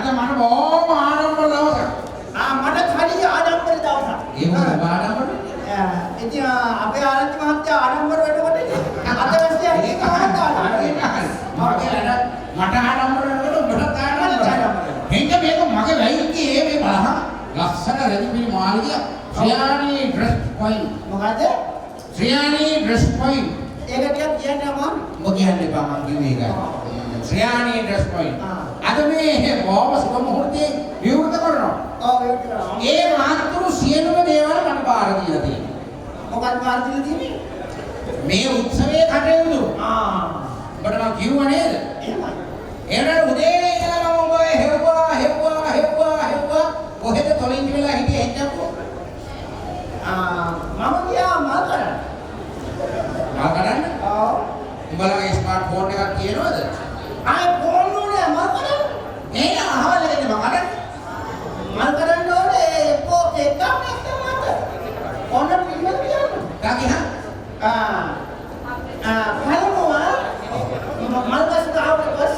අද මට බොහොම ආඩම්බර දවසක්. මට හරි ආඩම්බර දවසක්. ඒ මොකද ආඩම්බර? ඉතින් අපේ ආරච්චි මහත්තයා ආඩම්බර වෙනකොට අතවැසිය හිටියේ කොහොමද මට ආඩම්බර වෙනකොට ඔබට ආඩම්බර. මේක මගේ වැයිකේ මේ බලහන් ලස්සන රෙදිපිලි මාළිගය ශ්‍රියානි ඩ්‍රෙස් පොයින්ට්. මොකද? Sriyani dress point. ඒක ටිකක් කියන්න අමාරු. මොකද කියන්නේ බා මං කිව්වේ ඒකයි. Sriyani dress point. අද මේ බොහොම සුබ මුහුර්තයේ විවෘත කරනවා. ඔව් ඒක කරනවා. ඒ මාතෘ සියලුම දේවල් මට බාර දීලා තියෙනවා. මොකක්ද බාර දීලා තියෙන්නේ? මේ උත්සවයේ කටයුතු. ඔබට මං කිව්වා නේද? එහෙමයි. එහෙනම් උදේ ඉඳලා මම ඔබ හෙව්වා කොහෙද තොලින් කියලා හිටියේ එන්නකෝ. මම ගියා මල් කරන්න. මල් කරන්න? ඔව්. උඹලගේ ස්මාර්ට් ෆෝන් එකක් තියෙනවද? ආයේ ෆෝන් නෝනේ මල් කරන්න. එහෙනම් අහවල් දෙන්න මම කරන්නේ. මල් කරන්න ඕනේ එක්කෝ එකක් මත. ඕන පිළිවෙල කියන්න. ගාකිනා? පළමුව මල් ගස් ගාවකස්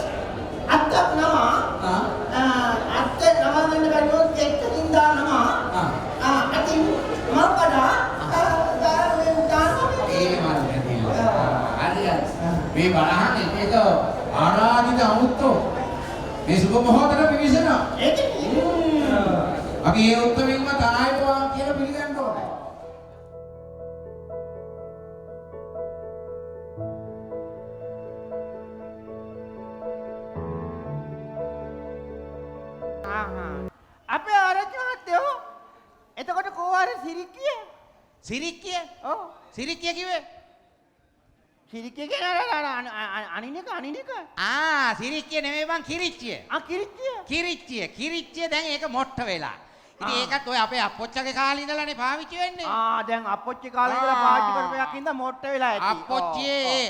අත්තක් නම අත්ත නම ගන්න බැරිවොත් එක්කකින් දානවා. අතින් මල් කඩා ඒ මල් හරි. මේ බලහන් එක ආරාධිත අමුත්තෝ මේ සුබ මොහොතට පිවිසෙනවා. ඒක අපි ඒ උත්තරෙන්ම තායිවා කියලා පිළිගන්න ඕනේ. අපේ ආරච්චි මහත්තයෝ එතකොට කොහොර සිරික්කිය? සිරික්කිය? ඔව්. සිරික්කිය කිව්වේ? සිරික්කිය කියන අනිනක සිරික්කිය නෙමෙයි බං කිරිච්චිය. කිරිච්චිය දැන් ඒක මොට්ට වෙලා. ඉතින් ඒකත් ඔය අපේ අප්පොච්චගේ කාලේ ඉඳලානේ පාවිච්චි වෙන්නේ. දැන් අප්පොච්චි කාලේ ඉඳලා පාවිච්චි කරපයක් ඉඳලා මොට්ට වෙලා ඇති. අප්පොච්චියේ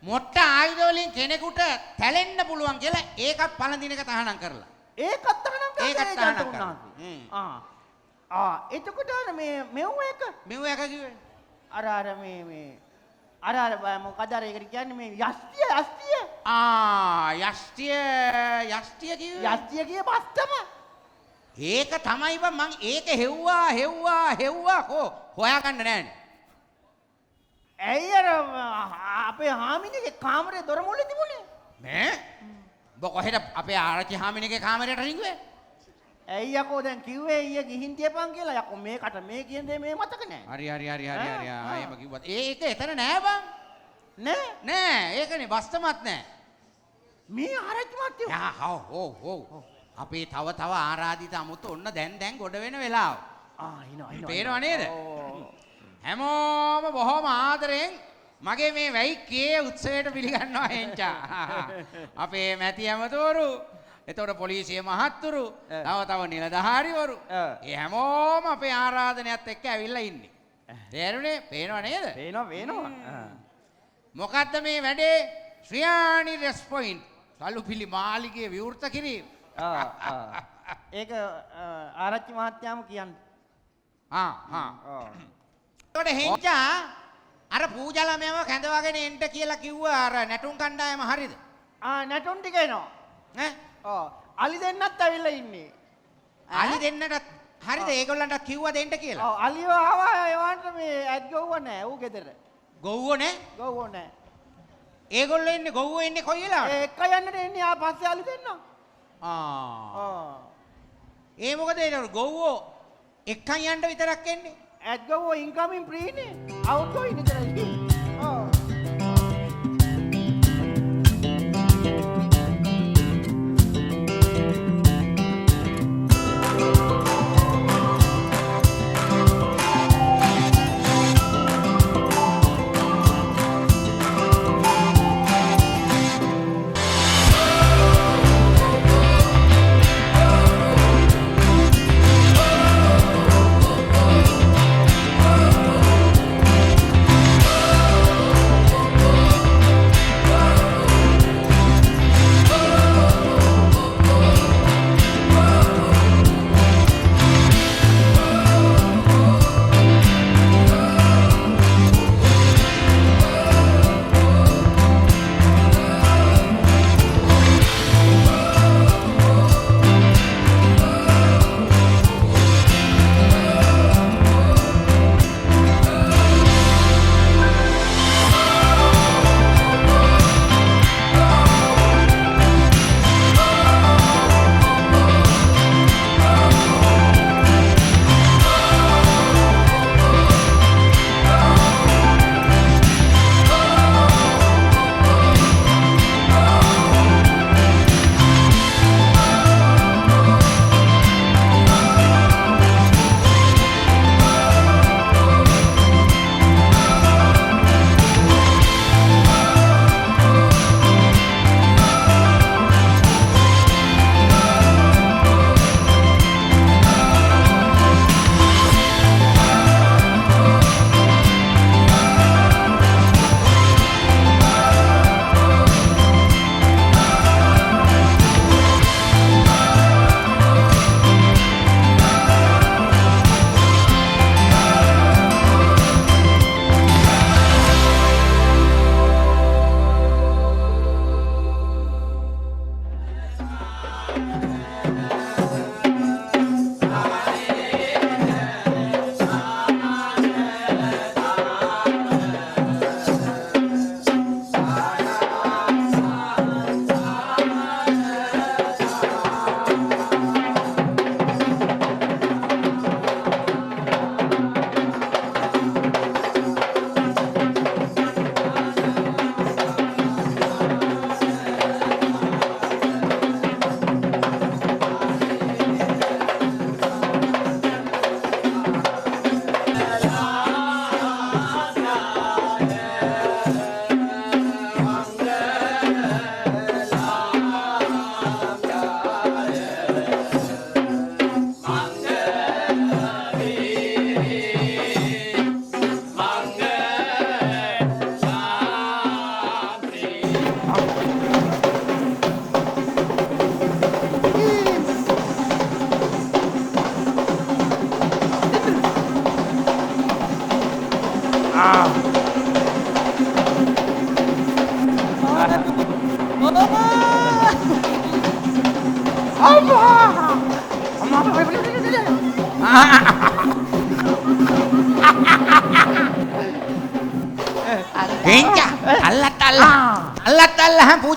මොට්ට ආයුධ වලින් කෙනෙකුට තැලෙන්න පුළුවන් කියලා ඒකත් පළඳින එක තහනම් කරලා. ඒකත් තහනම් කරලා. එතකොට මෙව් එක කිව්වේ අර මොකද අර ඒකට කියන්නේ මේ යස්තිය කිව්වේ. යස්තිය කියේ බස්තම. ඒක තමයි බං මං ඒක හෙව්වා හොයාගන්න නෑනේ. ඇයි අර අපේ හාමිනේගේ කාමරේ දොර මුල්ලේ තිබුණේ? මේ ඔබ කොහෙද අපේ ආරච්චි හාමිනේගේ කාමරයට රිංගුවේ? ඇයි යකෝ දැන් කිව්වේ ඊයේ ගිහින් තියපන් කියලා. යකෝ මේකට මේ කියන දේ මේ මතක නෑ. හරි. එහෙම කිව්වත් ඒක එතන නෑ බං. නෑ ඒකනේ බස්තමත් නෑ. මේ ආරච්චි මහත්තයෝ. ඔව්. අපේ තව ආරාධිත අමුතු ඔන්න දැන් ගොඩ වෙන වෙලාව. එනවා. පේනව නේද? හැමෝම බොහොම ආදරෙන් මගේ මේ වැයිකේ උත්සවයට පිළිගන්නවා එන්චා. අපේ මැති ඇමතුවරු, එතකොට පොලිසිය මහත්තුරු, තව නිලධාරිවරු. ඒ හැමෝම අපේ ආරාධනයත් එක්ක ඇවිල්ලා ඉන්නේ. තේරුණේ? පේනව නේද? පේනවා. මොකද්ද මේ වැඩේ? ශ්‍රියානි ඩ්‍රෙස් පොයින්ට් සලුපිලි මාලිගයේ විවෘත කිරීම. ඒක ආරච්චි මහත්තයාම කියන්නේ. එතකොට හෙන්චා අර පූජා ළමයව කැඳවගෙන එන්න කියලා කිව්වා අර නැටුම් කණ්ඩායම හරිද? නැටුම් ටික එනවා. අලි දෙන්නත් ඇවිල්ලා ඉන්නේ. අලි දෙන්නට හරිද? ඒගොල්ලන්ට කිව්වා දෙන්න කියලා. අලියෝ ආවා ඒවන්ට මේ ඇත් ගොව්ව නෑ ඌ ගෙදර. ගොව්වෝ නෑ. ඒගොල්ලෝ ඉන්නේ ගොව්වෝ ඉන්නේ කොයි වෙලාවද? එක්ක යන්නට එන්නේ ආ පස්සේ අලි දෙන්න. ඒ මොකද ඒක ගොව්වෝ එක්කන් යන්න විතරක් එන්නේ. ඇත් ගොව්වෝ ඉන්කමින් ප්‍රීනේ. අවුට් ගෝයින් විතරයි.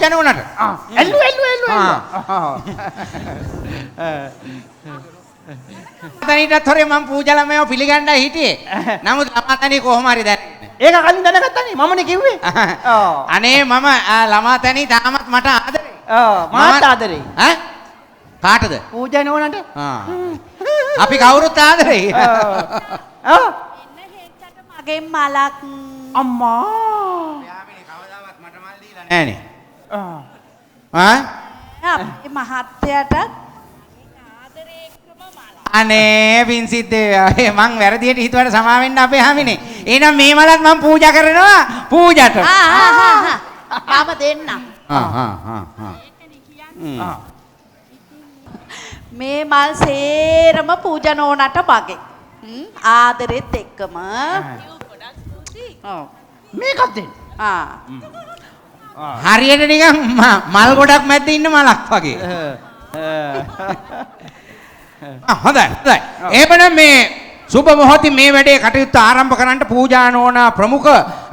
පූජා නෝනට. එල්ලු. තනිටත් හොරේ මම පූජා ළමයව පිළිගන්නයි හිටියේ. නමුත් ළමා තනිය කොහොම හරි දැන්. ඒක කලින් දැනගත්තනේ මමනේ කිව්වේ. අනේ මම ළමා තනිය තාමත් මට ආදරේ. මාත් ආදරේ. ඈ? කාටද? පූජා නෝනට. අපි කවුරුත් ආදරේ. මගේ මලක් අම්මා. යාමිනේ කවදාවත් මට මල් දීලා නෑනේ. අපේ මහත්තයාට අනේ පින්සිද්දේ මං වැරදියට හිතුවට සමා වෙන්න අපේ හැමිනේ. එහෙනම් මේ මලත් මම පූජා කරනවා පූජාට. මම දෙන්න. මේ මල් සේරම පූජා නෝනට මගේ. ආදරෙත් එක්කම. මේකත් දෙන්න. හරියට නිකන් මල් ගොඩක් මැද්ද ඉන්න මලක් වගේ. හොඳයි. එහෙනම් මේ සුබ මොහොතින් මේ වැඩේ කටයුත්ත ආරම්භ කරන්න පූජා නෝන ප්‍රමුඛ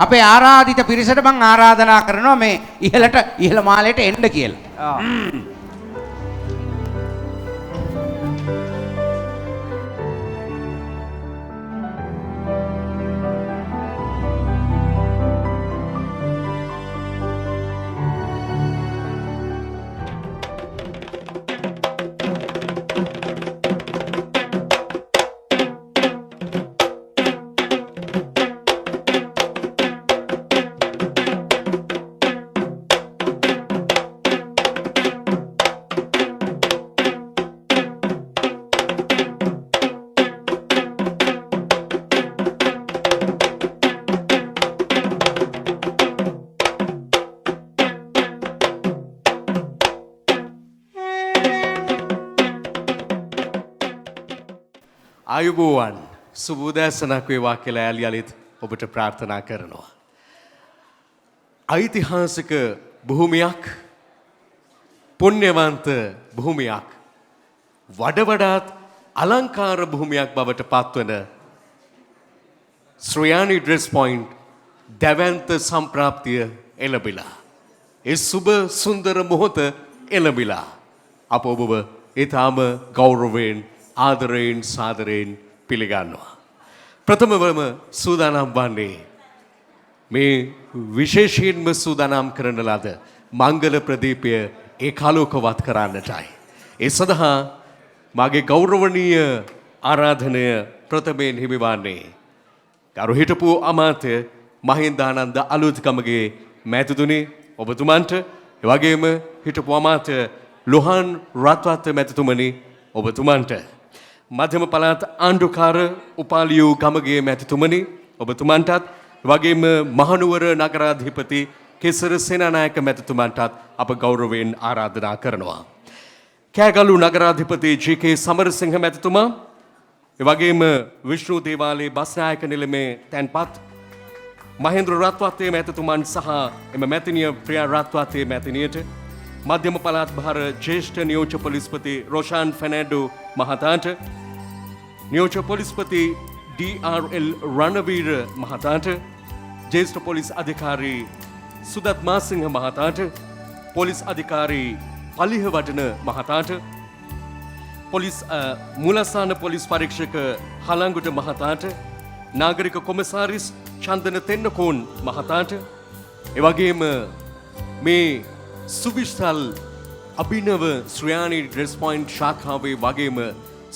අපේ ආරාධිත පිරිසට මම ආරාධනා කරනවා මේ ඉහළ මාලයට එන්න කියලා. ආයුබෝවන් සුබෝදෑසනක් වේවා කියලා යාලියලිත් ඔබට ප්‍රාර්ථනා කරනවා. ඓතිහාසික භූමියක් පුණ්‍යවන්ත භූමියක් වඩාත් අලංකාර භූමියක් බවට පත්වන ශ්‍රියානි ඩ්‍රෙස් පොයින්ට් දැවැන්ත සම්ප්‍රාප්තිය එළඹිලා. ඒ සුබ සුන්දර මොහොත එළඹිලා. අප ඔබව ඊටාම ගෞරවයෙන් ආදරයෙන් සාදරයෙන් පිළිගන්නවා. ප්‍රථමවම සූදානම් වන්නේ මේ විශේෂයෙන්ම සූදානම් කරන ලද මංගල ප්‍රදීපය ඒකාලෝකවත් කරන්නටයි. ඒ සඳහා මාගේ ගෞරවනීය ආරාධනය ප්‍රථමයෙන් හිමිවන්නේ ගරු හිටපු අමාත්‍ය මහින්දානන්ද අලුත්ගමගේ මැතිතුනි ඔබතුමන්ට, එවැගේම හිටපු අමාත්‍ය ලොහාන් රත්වත්ත මැතිතුමනි ඔබතුමන්ට, මධ්‍යම පළාත් ආණ්ඩුකාර උපාලියු ගමගේ මැතිතුමනි ඔබතුමන්ටත්, වගේම මහනුවර නගරාධිපති කෙසර සේනානායක මැතිතුමන්ටත් අප ගෞරවයෙන් ආරාධනා කරනවා. කෑගල්ලු නගරාධිපති ජී.කේ. සමරසිංහ මැතිතුමා, එවැගේම විෂ්ණු දේවාලයේ බස්නායක නිලමේ තැන්පත් මහේන්ද්‍ර රත්වත්තේ මැතිතුමන් සහ එම මැතිනිය ප්‍රියා රත්වත්තේ මැතිනියට, මධ්‍යම පළාත් භාර ජ්‍යෙෂ්ඨ නියෝජ්‍ය පොලිස්පති රොෂාන් ෆෙනෑන්ඩෝ මහතාට, නියෝජ්‍ය පොලිස්පති ඩී.ආර්.එල්. රණවීර මහතාට, ජ්‍යෙෂ්ඨ පොලිස් අධිකාරී සුදත් මාසිංහ මහතාට, පොලිස් අධිකාරී පලිහවඩන මහතාට, පොලිස් මූලස්ථාන පොලිස් පරීක්ෂක හලංගුට මහතාට, නාගරික කොමසාරිස් චන්දන තෙන්නකෝන් මහතාට, එවැගේම මේ සුවිශාල අභිනව ශ්‍රියානි ඩ්‍රෙස් පොයින්ට් ශාඛාවේ වගේම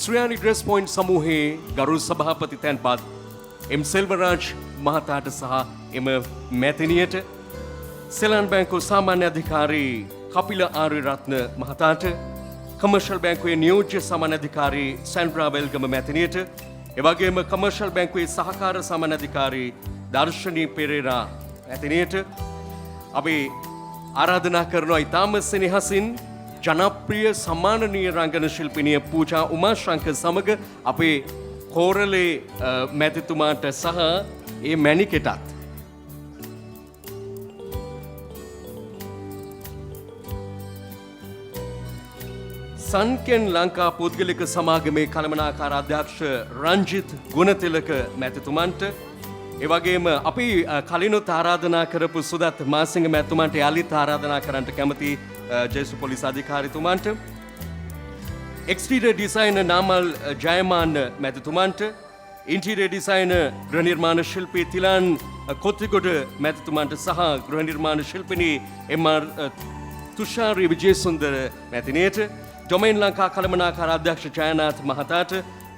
ශ්‍රියානි ඩ්‍රෙස් පොයින්ට් සමූහයේ ගරු සභාපති තැන්පත් එම් සෙල්වරාජ් මහතාට සහ එම මැතිනියට, සෙලන් බැංකුව සාමාන්‍ය අධිකාරී කපිල ආරියරත්න මහතාට, කමර්ෂල් බැංකුවේ නියෝජ්‍ය සාමාන්‍ය අධිකාරී සැන්ඩ්‍රා වෙල්ගම මැතිනියට, එවැගේම කමර්ෂල් බැංකුවේ සහකාර සාමාන්‍ය අධිකාරී දර්ශනී පෙරේරා මැතිනියට අපි ආරාධනා කරනවා ඉතාම සෙනෙහසින් ජනප්‍රිය සම්මානනීය රංගන ශිල්පිනිය පූජා උමාශංක සමග අපේ කෝරළේ මැතිතුමාට සහ ඒ මැණිකෙටත් සන්කෙන් ලංකා පුද්ගලික සමාගමේ කළමනාකාර අධ්‍යක්ෂ රංජිත් ගුණතිලක මැතිතුමන්ට, ඒ වගේම අපි කලිනුත් ආරාධනා කරපු සුදත් මාසිංහ මැතිතුමන්ට යාලිත් ආරාධනා කරන්නට කැමති ජේෂ්ඨ පොලිස් අධිකාරිතුමන්ට එක්ස්ටීරියර් ඩිසයිනර් නාමල් ජයමාන්න මැතිතුමන්ට ඉන්ටීරියර් ඩිසයිනර් ගෘහ නිර්මාණ ශිල්පී තිලන් කොත්තිගොඩ මැතිතුමන්ට සහ ගෘහ නිර්මාණ ශිල්පිනී එම්.ආර්. තුෂාරි විජේසුන්දර මැතිණියට ඩොමයින් ලංකා කළමනාකාර අධ්‍යක්ෂ ජයනාත් මහතාට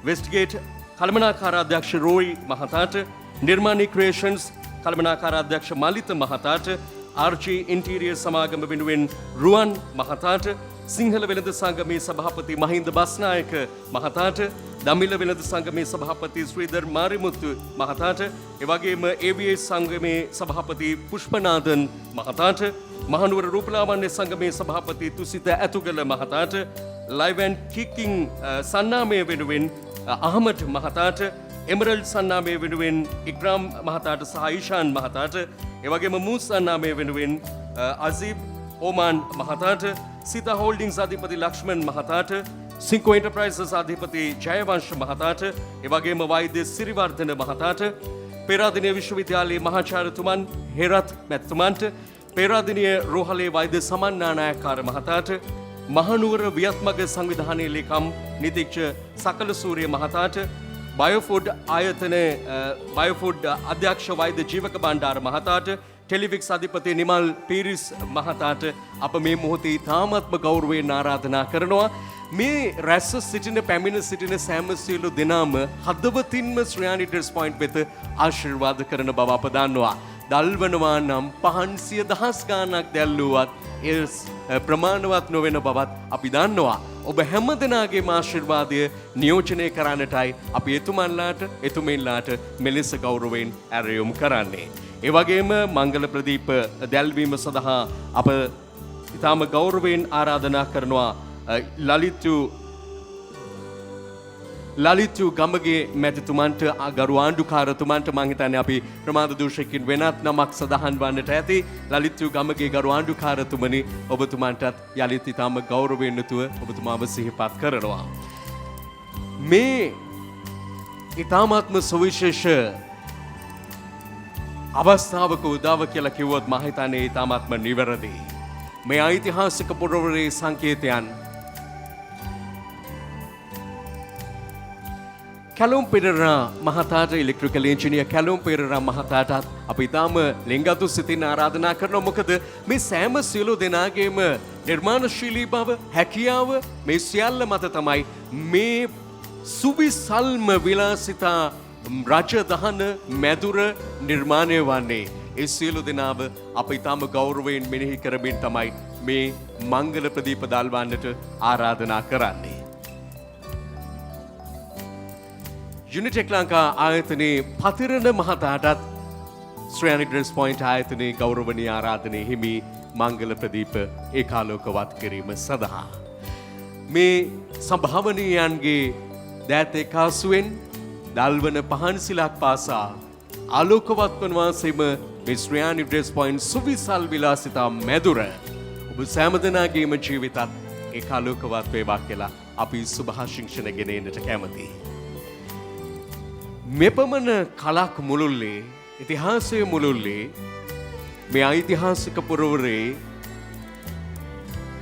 වෙස්ට්ගේට් කළමනාකාර අධ්‍යක්ෂ රෝයි මහතාට නිර්මාණී ක්‍රියේෂන්ස් කළමනාකාර අධ්‍යක්ෂ මලිත මහතාට ආර්චී ඉන්ටීරියර් සමාගම වෙනුවෙන් රුවන් මහතාට සිංහල වෙළඳ සංගමේ සභාපති මහින්ද බස්නායක මහතාට දමිළ වෙළඳ සංගමේ සභාපති ශ්‍රීධර් මාරිමුත්තු මහතාට එවැගේම ABS සංගමේ සභාපති පුෂ්පනාදන් මහතාට මහනුවර රූපලාවන්‍ය සංගමේ සභාපති තුසිත ඇතුගල මහතාට ලයිව් ඇන්ඩ් කිකින් සන්නාමය වෙනුවෙන් අහමඩ් මහතාට එමරල්ඩ් සන්නාමය වෙනුවෙන් ඉක්‍රාම් මහතාට සහ ඊෂාන් මහතාට එවැගේම මූස් සන්නාමය වෙනුවෙන් අසීබ් ඕමාන් මහතාට සීතා හෝල්ඩින්ග්ස් අධිපති ලක්ෂ්මන් මහතාට සිංකෝ එන්ටර්ප්‍රයිසස් අධිපති ජයවංශ මහතාට එවැගේම වෛද්‍ය සිරිවර්ධන මහතාට පේරාදෙණිය විශ්වවිද්‍යාලයේ මහාචාර්යතුමන් හේරත් මැතිතුමන්ට පේරාදෙණිය රෝහලේ වෛද්‍ය සමන්නානායකාර මහතාට මහනුවර වියත්මග සංවිධානයේ ලේකම් නිතිච්ච සකල සූරිය මහතාට බයෝෆුඩ් ආයතනයේ බයෝෆුඩ් අධ්‍යක්ෂ වෛද්‍ය ජීවක බණ්ඩාර මහතාට ටෙලිවික්ස් අධිපති නිමල් පීරිස් මහතාට අප මේ මොහොතේ තාමත්ම ගෞරවයෙන් ආරාධනා කරනවා මේ රැස්ව සිටින පැමිණ සිටින සෑම සියලු දෙනාම හදවතින්ම ශ්‍රේයානි ඩ්‍රෙස් පොයින්ට් වෙත ආශිර්වාද කරන බව අප දන්නවා. දල්වනවා නම් 500,000 ගාණක් දැල්ලුවත් ඒ ප්‍රමාණවත් නොවන බවත් අපි දන්නවා. ඔබ හැම දෙනාගේම ආශිර්වාදය නියෝජනය කරන්නටයි අපි එතුමන්ලාට එතුමින්ලාට මෙලෙස ගෞරවයෙන් ඇරයුම් කරන්නේ. ඒ වගේම මංගල ප්‍රදීප දැල්වීම සඳහා අප ඉතාම ගෞරවයෙන් ආරාධනා කරනවා ලලිතු ගමගේ මැතිතුමන්ට ගරු ආණ්ඩුකාරතුමන්ට මං හිතන්නේ අපි ප්‍රමාද දූෂකකින් වෙනත් නමක් සඳහන් වන්නට ඇති ලලිතු ගමගේ ගරු ආණ්ඩුකාරතුමනි ඔබතුමන්ටත් යලිත් ඉතාම ගෞරවයෙන් යුතුව ඔබතුමාව සිහිපත් කරනවා. මේ ඉතාමත්ම සුවිශේෂ අවස්ථාවක උදාව කියලා කිව්වොත් මම හිතන්නේ ඉතාමත්ම නිවැරදි. මේ ඓතිහාසික පුරවරේ සංකේතයන් කැලුම් පෙරේරා මහතාට ඉලෙක්ට්‍රිකල් ඉංජිනේර් කැලුම් පෙරේරා මහතාටත් අපි ඉතාම ලෙන්ගතු සිතින් ආරාධනා කරනවා. මොකද මේ සෑම සියලු දෙනාගේම නිර්මාණශීලී බව හැකියාව මේ සියල්ල මත තමයි මේ සුවිසල්ම විලාසිතා රජදහන මැදුර නිර්මාණය වන්නේ. ඒ සියලු දෙනාව අප ඉතාම ගෞරවයෙන් මෙනෙහි කරමින් තමයි මේ මංගල ප්‍රදීප දල්වන්නට ආරාධනා කරන්නේ. යුනිටෙක් ලංකා ආයතනයේ පතිරණ මහතාටත් ශ්‍රේයානි ඩ්‍රෙස් පොයින්ට් ආයතනයේ ගෞරවනීය ආරාධනය හිමි මංගල ප්‍රදීප ඒකාලෝකවත් කිරීම සඳහා මේ සම්භාවනීයන්ගේ දෑත් එකාසුවෙන් දල්වන පහන්සිලක් පාසා ආලෝකවත් වන වාසෙම මේ ශ්‍රේයානි ඩ්‍රෙස් පොයින්ට් සුවිසල් විලාසිතා මැදුර ඔබ සෑම දෙනාගේම ජීවිතත් ඒකාලෝකවත් වේවා කියලා අපි සුභාශිංසන ගෙනෙන්නට කැමතියි. මෙපමණ කලක් මුළුල්ලේ ඉතිහාසය මුළුල්ලේ මේ ඓතිහාසික පුරවරේ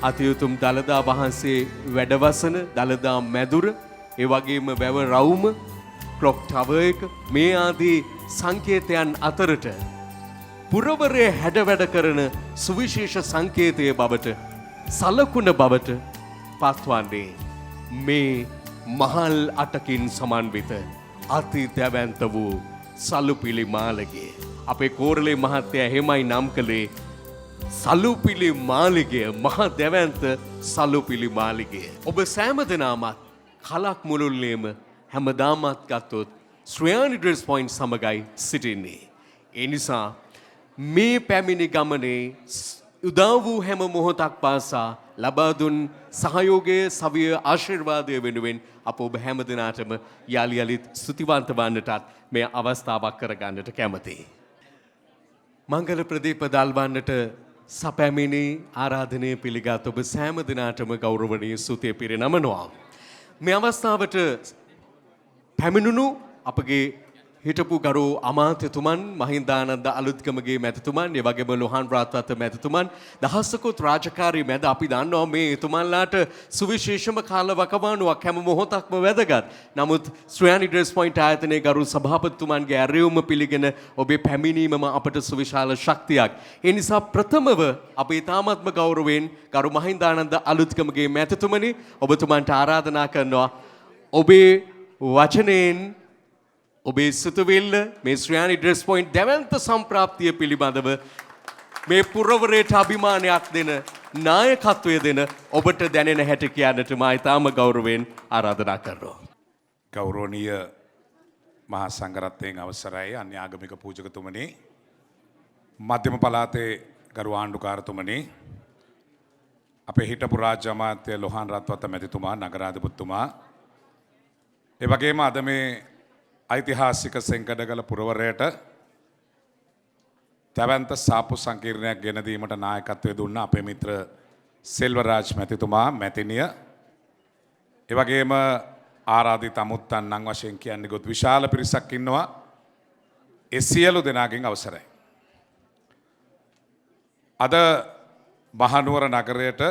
අතියුතුම් දළදා වහන්සේ වැඩවසන දළදා මැදුර ඒ වගේම වැව රවුම ක්ලොක් ටවර් එක මේ ආදී සංකේතයන් අතරට පුරවරයේ හැඩ වැඩ කරන සුවිශේෂ සංකේතයේ බවට සලකුණ බවට පත්වන්නේ මේ මහල් අටකින් සමන්විත අති දැවැන්ත වූ සලුපිලි මාළිගය. අපේ කෝරළේ මහත්තයා එහෙමයි නම් කළේ සලුපිලි මාළිගය, මහ දැවැන්ත සලුපිලි මාළිගය. ඔබ සෑම දෙනාමත් කලක් මුළුල්ලේම හැමදාමත් ගත්තොත් ශ්‍රේයානි ඩ්‍රෙස් පොයින්ට් සමගයි සිටින්නේ. ඒ නිසා මේ පැමිණි ගමනේ උදා වූ හැම මොහොතක් පාසා ලබා දුන් සහයෝගයේ සවිය ආශිර්වාදය වෙනුවෙන් අප ඔබ හැම දිනාටම යාලි යලිත් ස්තුතිවන්ත වන්නටත් මේ අවස්ථාවක් කරගන්නට කැමතියි. මංගල ප්‍රදීප දල්වන්නට සපැමිණි ආරාධනය පිළිගත් ඔබ සෑම දිනාටම ගෞරවනීය ස්තුතිය පිරිනමනවා. මේ අවස්ථාවට පැමිණුණු අපගේ හිටපු ගරු අමාත්‍යතුමන් මහින්දානන්ද අලුත්ගමගේ මැතිතුමන් ඒ වගේම ලොහාන් රාත්වත මැතිතුමන් දහසකුත් රාජකාරී මැද අපි දන්නවා මේ එතුමන්ලාට සුවිශේෂම කාල වකවානුවක් හැම මොහොතක්ම වැදගත්. නමුත් ශ්‍රේයානි ඩ්‍රෙස් පොයින්ට් ආයතනයේ ගරු සභාපතිතුමන්ගේ ඇරයුම පිළිගෙන ඔබේ පැමිණීමම අපට සුවිශාල ශක්තියක්. ඒ නිසා ප්‍රථමව අපි තාමත්ම ගෞරවයෙන් ගරු මහින්දානන්ද අලුත්ගමගේ මැතිතුමනි ඔබතුමන්ට ආරාධනා කරනවා ඔබේ වචනයෙන් ඔබේ සිතුවිල්ල මේ ශ්‍රේයානි ඩ්‍රෙස් පොයින්ට් දැවැන්ත සම්ප්‍රාප්තිය පිළිබඳව මේ පුරවරයට අභිමානයක් දෙන නායකත්වය දෙන ඔබට දැනෙන හැටි කියන්නට මා ඉතාම ගෞරවයෙන් ආරාධනා කරනවා. ගෞරවනීය මහා සංඝරත්නයේ අවසරයි අන්‍යාගමික පූජකතුමනි, මධ්‍යම පළාතේ ගරු ආණ්ඩුකාරතුමනි, අපේ හිටපු රාජ්‍ය අමාත්‍ය ලොහාන් රත්වත මැතිතුමා, නගරාධිපතිතුමා, ඒ වගේම අද මේ ඓතිහාසික සෙන්කඩගල පුරවරයට තැවැන්ත සාප්පු සංකීර්ණයක් ගෙන දීමට නායකත්වය දුන්න අපේ මිත්‍ර සෙල්වරාජ් මැතිතුමා, මැතිනිය, ඒ වගේම ආරාධිත අමුත්තන් නම් වශයෙන් කියන්නේ ගොත් විශාල පිරිසක් ඉන්නවා. ඒ සියලු දෙනාගෙන් අවසරයි. අද මහනුවර නගරයට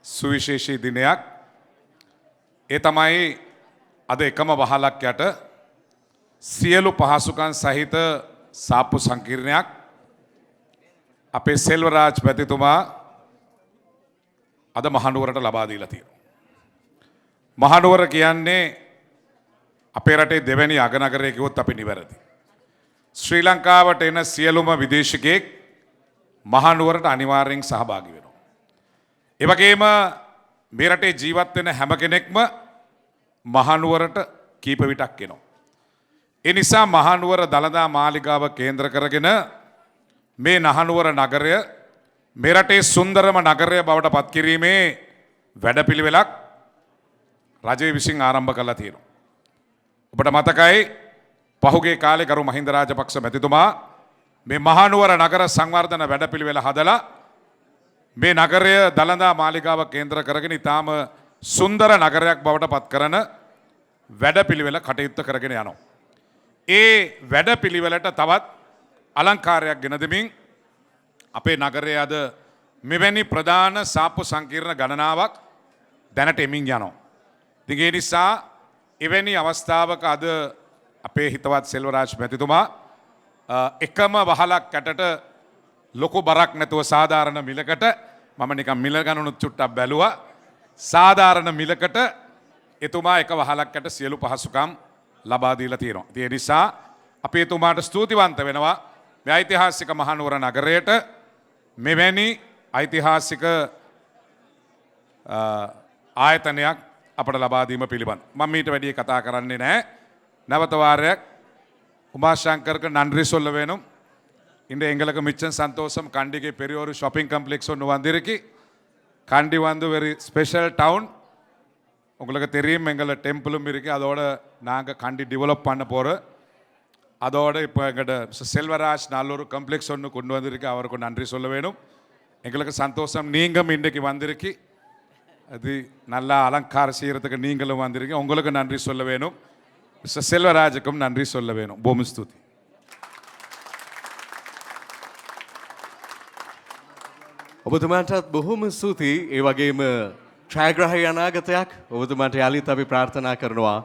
සුවිශේෂී දිනයක්. ඒ තමයි අද එකම වහලක් යට සියලු පහසුකම් සහිත සාප්පු සංකීර්ණයක් අපේ සෙල්වරාජ් මැතිතුමා අද මහනුවරට ලබා දීලා තියෙනවා. මහනුවර කියන්නේ අපේ රටේ දෙවැනි අගනගරය කිව්වොත් අපි නිවැරදි. ශ්‍රී ලංකාවට එන සියලුම විදේශිකයෙක් මහනුවරට අනිවාර්යෙන් සහභාගී වෙනවා. ඒ වගේම මේ රටේ ජීවත් වෙන හැම කෙනෙක්ම මහනුවරට කීප විටක් එනවා. ඒ නිසා මහනුවර දළදා මාලිගාව කේන්ද්‍ර කරගෙන මේ මහනුවර නගරය මේ රටේ සුන්දරම නගරය බවට පත් කිරීමේ වැඩපිළිවෙලක් රජය විසින් ආරම්භ කළා තියෙනවා. ඔබට මතකයි පහුගිය කාලේ ගරු මහින්ද රාජපක්ෂ මැතිතුමා මේ මහනුවර නගර සංවර්ධන වැඩපිළිවෙල හදලා මේ නගරය දළදා මාලිගාව කේන්ද්‍ර කරගෙන ඉතාම සුන්දර නගරයක් බවට පත් කරන වැඩපිළිවෙල කටයුත්ත කරගෙන යනවා. ඒ වැඩපිළිවෙලට තවත් අලංකාරයක් ගෙන දෙමින් අපේ නගරයේ අද මෙවැනි ප්‍රධාන සාප්පු සංකීර්ණ ගණනාවක් දැනට එමින් යනවා. ඉතින් ඒ නිසා එවැනි අවස්ථාවක අද අපේ හිතවත් සෙල්වරාජ් මැතිතුමා එකම වහලක් යටට ලොකු බරක් නැතුව සාධාරණ මිලකට, මම නිකන් මිල ගණනුත් චුට්ටක් බැලුවා, සාධාරණ මිලකට එතුමා එක වහලක් යට සියලු පහසුකම් ලබා දීලා තියෙනවා. ඒ නිසා අපි එතුමාට ස්තුතිවන්ත වෙනවා මේ ඓතිහාසික මහනුවර නගරයට මෙවැනි ඓතිහාසික ආයතනයක් අපට ලබා දීම පිළිබඳ. මම ඊට වැඩි කතා කරන්නේ නැහැ. නැවත වාරයක් உமாசங்கருக்கு நன்றி சொல்ல வேணும். இன்று எங்களுக்கு மிச்சம் சந்தோஷம். கண்டிக்கு பெரிய ஒரு ஷாப்பிங் காம்ப்ளெக்ஸ் ஒன்று வந்திருக்கு. கண்டி வந்து வெரி ஸ்பெஷல் டவுன். உங்களுக்கு தெரியும் எங்களை டெம்பிளும் இருக்குது. அதோட நாங்கள் கண்டி டெவலப் பண்ண போகிறோம். அதோட இப்போ எங்கள்கிட்ட செல்வராஜ் நல்ல ஒரு காம்ப்ளெக்ஸ் ஒன்று கொண்டு வந்திருக்கு. அவருக்கு நன்றி சொல்ல வேணும். எங்களுக்கு சந்தோஷம் நீங்களும் இன்றைக்கு வந்திருக்கு. அது நல்லா அலங்காரம் செய்கிறதுக்கு நீங்களும் வந்திருக்கீங்க. உங்களுக்கு நன்றி சொல்ல வேணும். மிஸ்டர் செல்வராஜுக்கும் நன்றி சொல்ல வேணும். பூமி ஸ்துதி. ඔබතුමාටත් බොහොම ස්තුතියි. ඒ වගේම ඡායාග්‍රාහක අනාගතයක් ඔබතුමාට යාලිත් අපි ප්‍රාර්ථනා කරනවා.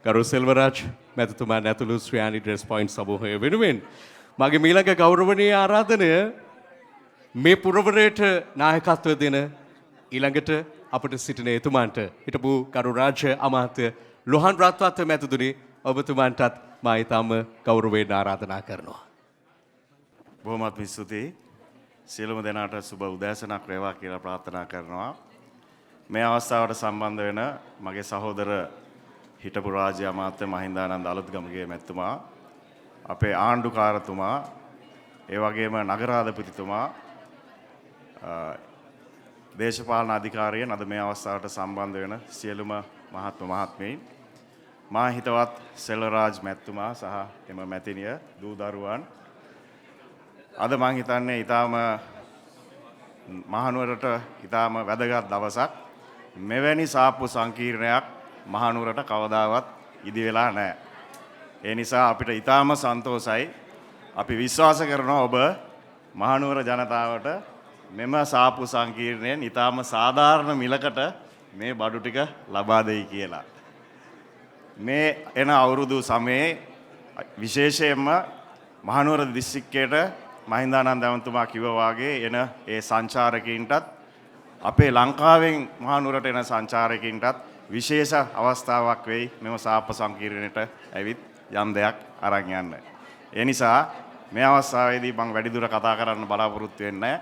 ගරු සෙල්වරාජ් මැතිතුමාන් ඇතුළු ශ්‍රේයානි ඩ්‍රෙස් පොයින්ට් සමූහය වෙනුවෙන් මගේ මීළඟ ගෞරවනීය ආරාධනය මේ පුරවරයට නායකත්වය දෙන ඊළඟට අපට සිටින එතුමාන්ට හිටපු ගරු රාජ්‍ය අමාත්‍ය ලොහාන් රත්වත මැතිතුනි ඔබතුමාන්ටත් මා ඊටම ගෞරවයෙන් ආරාධනා කරනවා. බොහොමත් ස්තුතියි. සියලුම දෙනාට සුබ උදෑසනක් වේවා කියලා ප්‍රාර්ථනා කරනවා. මේ අවස්ථාවට සම්බන්ධ වෙන මගේ සහෝදර හිටපු රාජ්‍ය අමාත්‍ය මහින්දානන්ද අලුත්ගමගේ මැතිතුමා, අපේ ආණ්ඩුකාරතුමා, ඒ වගේම නගරාධිපතිතුමා, දේශපාලන අධිකාරියන්, අද මේ අවස්ථාවට සම්බන්ධ වෙන සියලුම මහත්මීන්, මා හිතවත් සෙල්වරාජ් මැතිතුමා සහ එම මැතිනිය, දූ දරුවන්, අද මං හිතන්නේ ඊටාම මහනුවරට ඊටාම වැදගත් දවසක්. මෙවැනි සාප්පු සංකීර්ණයක් මහනුවරට කවදාවත් ඉදි වෙලා නැහැ. ඒ නිසා අපිට ඊටාම සන්තෝෂයි. අපි විශ්වාස කරනවා ඔබ මහනුවර ජනතාවට මෙම සාප්පු සංකීර්ණයෙන් ඊටාම සාධාරණ මිලකට මේ බඩු ටික ලබා දෙයි කියලා. මේ එන අවුරුදු සමයේ විශේෂයෙන්ම මහනුවර දිස්ත්‍රික්කයට මහින්දානන්ද ඇමතුමා කිව්වා වාගේ එන ඒ සංචාරකයින්ටත් අපේ ලංකාවෙන් මහනුවරට එන සංචාරකයින්ටත් විශේෂ අවස්ථාවක් වෙයි මෙම සාප්පු සංකීර්ණයට ඇවිත් යම් දෙයක් අරන් යන්න. ඒ නිසා මේ අවස්ථාවේදී මම වැඩිදුර කතා කරන්න බලාපොරොත්තු වෙන්නේ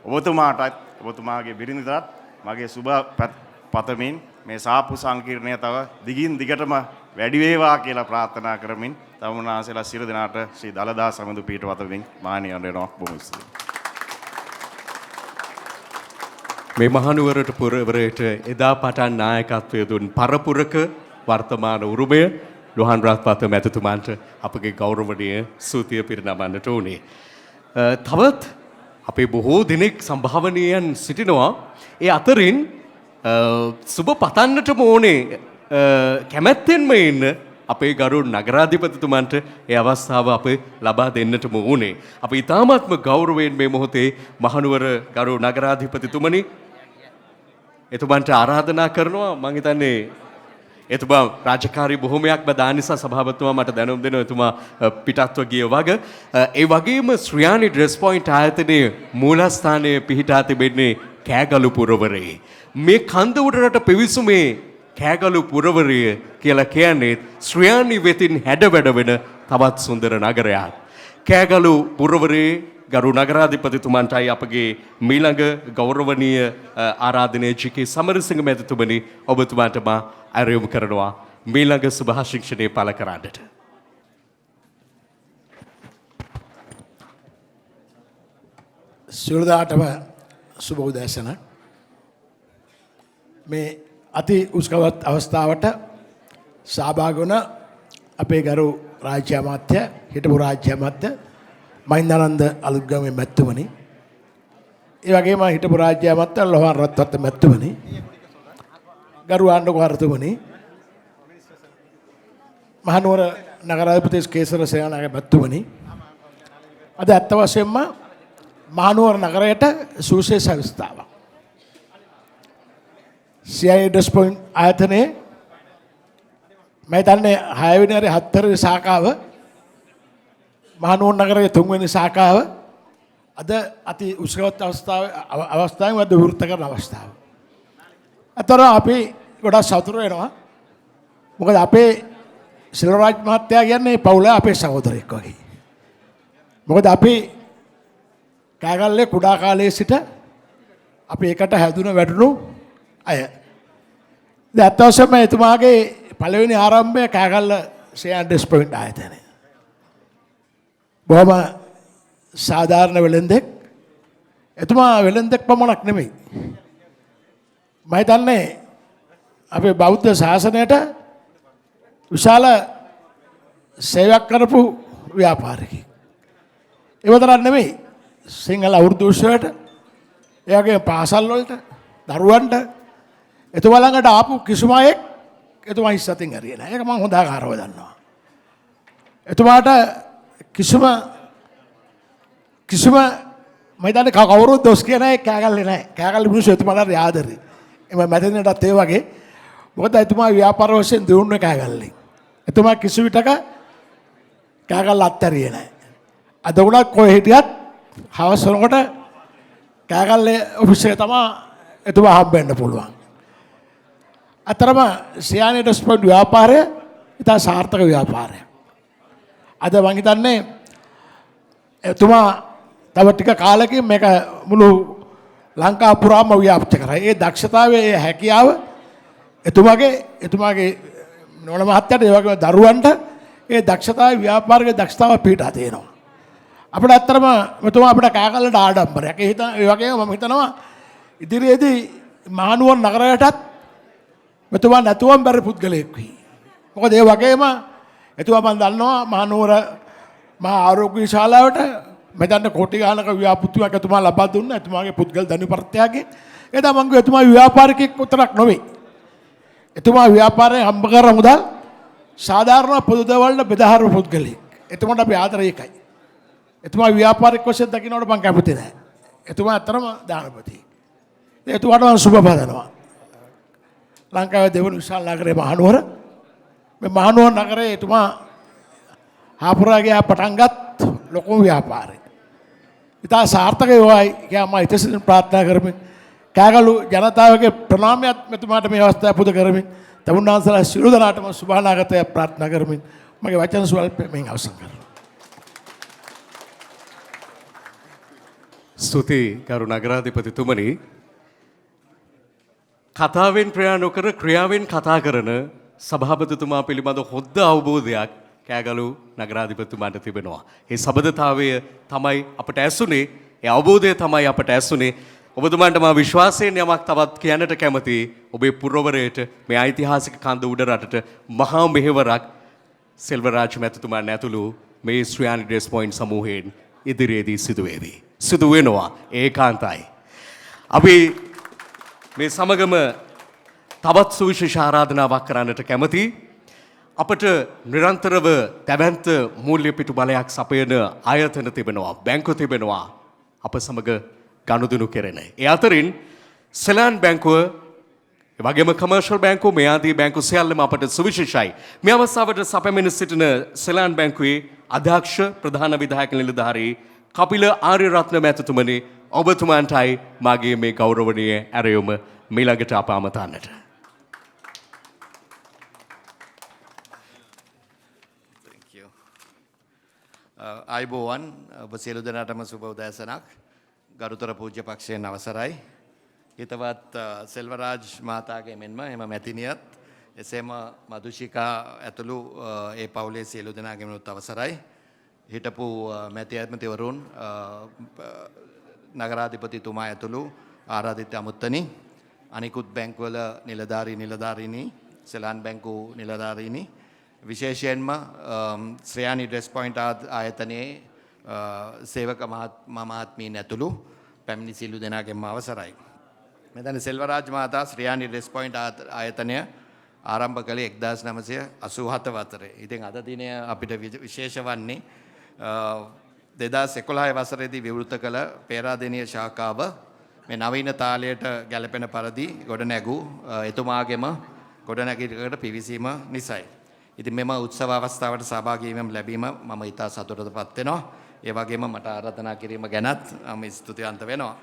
ඔබතුමාටත් ඔබතුමාගේ බිරිඳටත් මගේ සුබ පතමින් මේ සාප්පු සංකීර්ණය තව දිගින් දිගටම වැඩි වේවා කියලා ප්‍රාර්ථනා කරමින් තමුන්නාසලා සියලු දෙනාට ශ්‍රී දලදා සමුදු පීඨ වතමින් මානියන් වෙනවා බොහොම ස්තුතියි. මේ මහනුවරට පුරවරයට එදා පටන් නායකත්වය දුන් පරපුරක වර්තමාන උරුමය ලොහන් රත්පත මැතිතුමන්ට අපගේ ගෞරවනීය ස්තුතිය පිරිනමන්නට ඕනේ. තවත් අපේ බොහෝ දෙනෙක් සම්භාවනීයන් සිටිනවා. ඒ අතරින් සුබ පතන්නටම ඕනේ කැමැත්තෙන්ම ඉන්න අපේ ගරු නගරාධිපතිතුමන්ට ඒ අවස්ථාව අප ලබා දෙන්නටම ඕනේ. අපි ඉතාමත්ම ගෞරවයෙන් මේ මොහොතේ මහනුවර ගරු නගරාධිපතිතුමනි එතුමන්ට ආරාධනා කරනවා. මම හිතන්නේ එතුමා රාජකාරී බොහොමයක් බදා නිසා සභාපතිතුමා මට දැනුම් දෙනවා එතුමා පිටත්ව ගිය වගේ. ඒ වගේම ශ්‍රියානි ඩ්‍රෙස් පොයින්ට් ආයතනයේ මූලස්ථානයේ පිහිටා තිබෙන්නේ කෑගලු පුරවරයේ. මේ කන්ද උඩරට පිවිසුමේ කෑගලු පුරවරය කියලා කියන්නේ ශ්‍රියානි වෙතින් හැඩ වැඩ වෙන තවත් සුන්දර නගරයක්. කෑගලු පුරවරයේ ගරු නගරාධිපතිතුමන්ටයි අපගේ මීළඟ ගෞරවනීය ආරාධනීය ජී.කේ. සමරසිංහ මැතිතුමනි ඔබතුමාට මා ආරාධනා කරනවා මීළඟ සුභාශිංසනය පළ කරන්නට. සියලුදාටම සුබ උදෑසන. මේ අති උත්සවත් අවස්ථාවට සහභාගී වුණ අපේ ගරු රාජ්‍ය අමාත්‍ය හිටපු රාජ්‍ය අමාත්‍ය මහින්දානන්ද අලුත්ගමේ මැතිතුමනි, ඒ වගේම හිටපු රාජ්‍ය අමාත්‍ය ලොහන් රත්වත්ත මැතිතුමනි, ගරු ආණ්ඩුකාරතුමනි, මහනුවර නගරාධිපති කේසර සේනානායක මැතිතුමනි, අද ඇත්ත වශයෙන්ම මහනුවර නගරයට සුවිශේෂ අවස්ථාවක්. CIA ඩ්‍රෙස් පොයින්ට් ආයතනයේ මම හිතන්නේ 6 වෙනි හරි 7 වෙනි ශාඛාව මහනුවර නගරයේ 3 වෙනි ශාඛාව අද අති උත්සවවත් අවස්ථාවෙන් අද විවෘත කරන අවස්ථාව. අතර අපි ගොඩක් සතුටු වෙනවා. මොකද අපේ සිල්වරාජ් මහත්තයා කියන්නේ පවුලේ අපේ සහෝදරයෙක් වගේ. මොකද අපි කෑගල්ලේ කුඩා කාලයේ සිට අපි එකට හැදුන වැඩුණු අය. දැන් අත් වශයෙන්ම එතුමාගේ පළවෙනි ආරම්භය කෑගල්ල ශ්‍රියානි ඩ්‍රෙස් පොයින්ට් ආයතනය. බොහොම සාධාරණ වෙළෙන්දෙක්. එතුමා වෙළෙන්දෙක් පමණක් නෙමෙයි. මම හිතන්නේ අපේ බෞද්ධ ශාසනයට විශාල සේවයක් කරපු ව්‍යාපාරිකයෙක්. ඒ වතරක් නෙමෙයි සිංහල අවුරුදු උත්සවයට ඒ වගේම පාසල් වලට දරුවන්ට එතුමා ළඟට ආපු කිසිම අයෙක් එතුමා ඉස්සතින් හරිය නැහැ. ඒක මම හොඳ ආකාරව දන්නවා. එතුමාට කිසිම මම හිතන්නේ කවුරුත් දොස් කියන අය කෑගල්ලේ නැහැ. කෑගල්ලේ මිනිස්සු එතුමාට ආදරේ. එම මැදිනටත් ඒ වගේ. මොකද එතුමා ව්‍යාපාර වශයෙන් දිනුනේ කෑගල්ලේ. එතුමා කිසි විටක කෑගල්ල අත්හැරියේ නැහැ. අද උනත් කොහේ හිටියත් හවස වෙනකොට කෑගල්ලේ ඔෆිස් එක තමයි එතුමා හම්බෙන්න පුළුවන්. අතරම ශ්‍රියානි ඩ්‍රෙස් පොයින්ට් ව්‍යාපාරය ඉතා සාර්ථක ව්‍යාපාරයක්. අද මම හිතන්නේ එතුමා තව ටික කාලෙකින් මේක මුළු ලංකාව පුරාම ව්‍යාප්ත කරයි. ඒ දක්ෂතාවය, ඒ හැකියාව එතුමාගේ නෝන මහත්තයාට ඒ වගේම දරුවන්ට ඒ දක්ෂතාවය, ව්‍යාපාරික දක්ෂතාව පිටා තියෙනවා. අපිට ඇත්තටම මෙතුමා අපිට කෑගල්ලට ආඩම්බරයක්. ඒ වගේම මම හිතනවා ඉදිරියේදී මහනුවර නගරයටත් මෙතුමා නැතුවම බැරි පුද්ගලයෙක් වෙයි. මොකද ඒ වගේම එතුමා මම දන්නවා මහනුවර මහා ආරෝග්‍ය ශාලාවට මෙතන කොටි ගානක ව්‍යාපෘතියක් එතුමා ලබා දුන්නා. එතුමාගේ පුද්ගල ධනිපර්තයාගේ. ඒ තමයි මම එතුමා ව්‍යාපාරිකයෙක් උතරක් නෙවෙයි. එතුමා ව්‍යාපාරයෙන් හම්බ කර මුදල් සාධාරණ පොදු දේවල්ට බෙදාහරු පුද්ගලෙක්. එතුමාට අපි ආදරය එකයි. එතුමා ව්‍යාපාරික වශයෙන් දකින්නට මම කැමති නැහැ. එතුමා අතරම දානපති. එතුමාට මම සුබ පතනවා. ලංකාවේ දෙවන විශාල නගරේ මහනුවර. මේ මහනුවර නගරේ එතුමා හාපුරාගේ පටන්ගත් ලොකුම ව්‍යාපාරය. ඉතා සාර්ථක වේවායි කියලා මම ඉතිසින් ප්‍රාර්ථනා කරමින් කෑගලු ජනතාවගේ ප්‍රණාමයත් මෙතුමාට මේ අවස්ථාව පුද කරමින් තමුන්නාන්සලා සියලු දෙනාටම සුභානාගතය ප්‍රාර්ථනා කරමින් මගේ වචන ස්වල්පයෙන් අවසන් කරනවා. ස්තුතියි ගරු නගරාධිපතිතුමනි. කතාවෙන් ක්‍රියා නොකර ක්‍රියාවෙන් කතා කරන සභාපතිතුමා පිළිබඳ හොද්ද අවබෝධයක් කෑගලු නගරාධිපතිතුමාට තිබෙනවා. ඒ සබඳතාවය තමයි අපට ඇසුනේ, ඒ අවබෝධය තමයි අපට ඇසුනේ. ඔබතුමාන්ට මා විශ්වාසයෙන් යමක් තවත් කියන්නට කැමති. ඔබේ පුරවරයට මේ ඓතිහාසික කන්ද උඩ රටට මහා මෙහෙවරක් සෙල්වරාජ් මැතිතුමන් ඇතුළු මේ ශ්‍රියානි ඩ්‍රෙස් පොයින්ට් සමූහයෙන් ඉදිරියේදී සිදුවේවි. සිදු වෙනවා ඒකාන්තයි. අපි මේ සමගම තවත් සුවිශේෂ ආරාධනාවක් කරන්නට කැමති. අපට නිරන්තරව දැවැන්ත මූල්‍ය පිටු බලයක් සපයන ආයතන තිබෙනවා, බැංකු තිබෙනවා අප සමග ගනුදෙනු කෙරෙන. ඒ අතරින් සෙලාන් බැංකුව, ඒ වගේම කමර්ෂල් බැංකුව, මේ ආදී බැංකු සියල්ලම අපට සුවිශේෂයි. මේ අවස්ථාවට සපයමින් සිටින සෙලාන් බැංකුවේ අධ්‍යක්ෂ ප්‍රධාන විධායක නිලධාරී කපිල ආර්යරත්න මැතිතුමනි, ඔබතුමාන්ටයි මාගේ මේ ගෞරවනීය ඇරයුම මීළඟට අප අමතන්නට. අයිබෝවන් ඔබ සියලු දෙනාටම සුබ උදෑසනක්. ගරුතර පූජ්‍ය පක්ෂයෙන් අවසරයි. හිතවත් සෙල්වරාජ් මහතාගේ මෙන්ම එම මැතිනියත් එසේම මදුෂිකා ඇතුළු ඒ පවුලේ සියලු දෙනාගෙනුත් අවසරයි. හිටපු මැති ඇමතිවරුන් නගරාධිපතිතුමා ඇතුළු ආරාධිත අමුත්තනි, අනිකුත් බැංකුවල නිලධාරීනි, සෙලාන් බැංකු නිලධාරීනි, විශේෂයෙන්ම ශ්‍රයානි ඩ්‍රෙස් පොයින්ට් ආයතනයේ සේවක මහත්මීන් ඇතුළු පැමිණි සියලු දෙනාගෙන්ම අවසරයි. මෙතන සෙල්වරාජ් මහතා ශ්‍රයානි ඩ්‍රෙස් පොයින්ට් ආයතනය ආරම්භ කළේ 1987 වසරේ. ඉතින් අද දිනය අපිට විශේෂ වන්නේ 2011 වසරේදී විවෘත කළ පේරාදෙණිය ශාඛාව මේ නවීන තාලයට ගැලපෙන පරිදි ගොඩනැගූ එතුමාගේම ගොඩනැගිල්ලකට පිවිසීම නිසායි. ඉතින් මෙම උත්සව අවස්ථාවට සහභාගී වීම ලැබීම මම ඉතා සතුටටපත් වෙනවා. ඒ වගේම මට ආරාධනා කිරීම ගැනත් මම ස්තුතිවන්ත වෙනවා.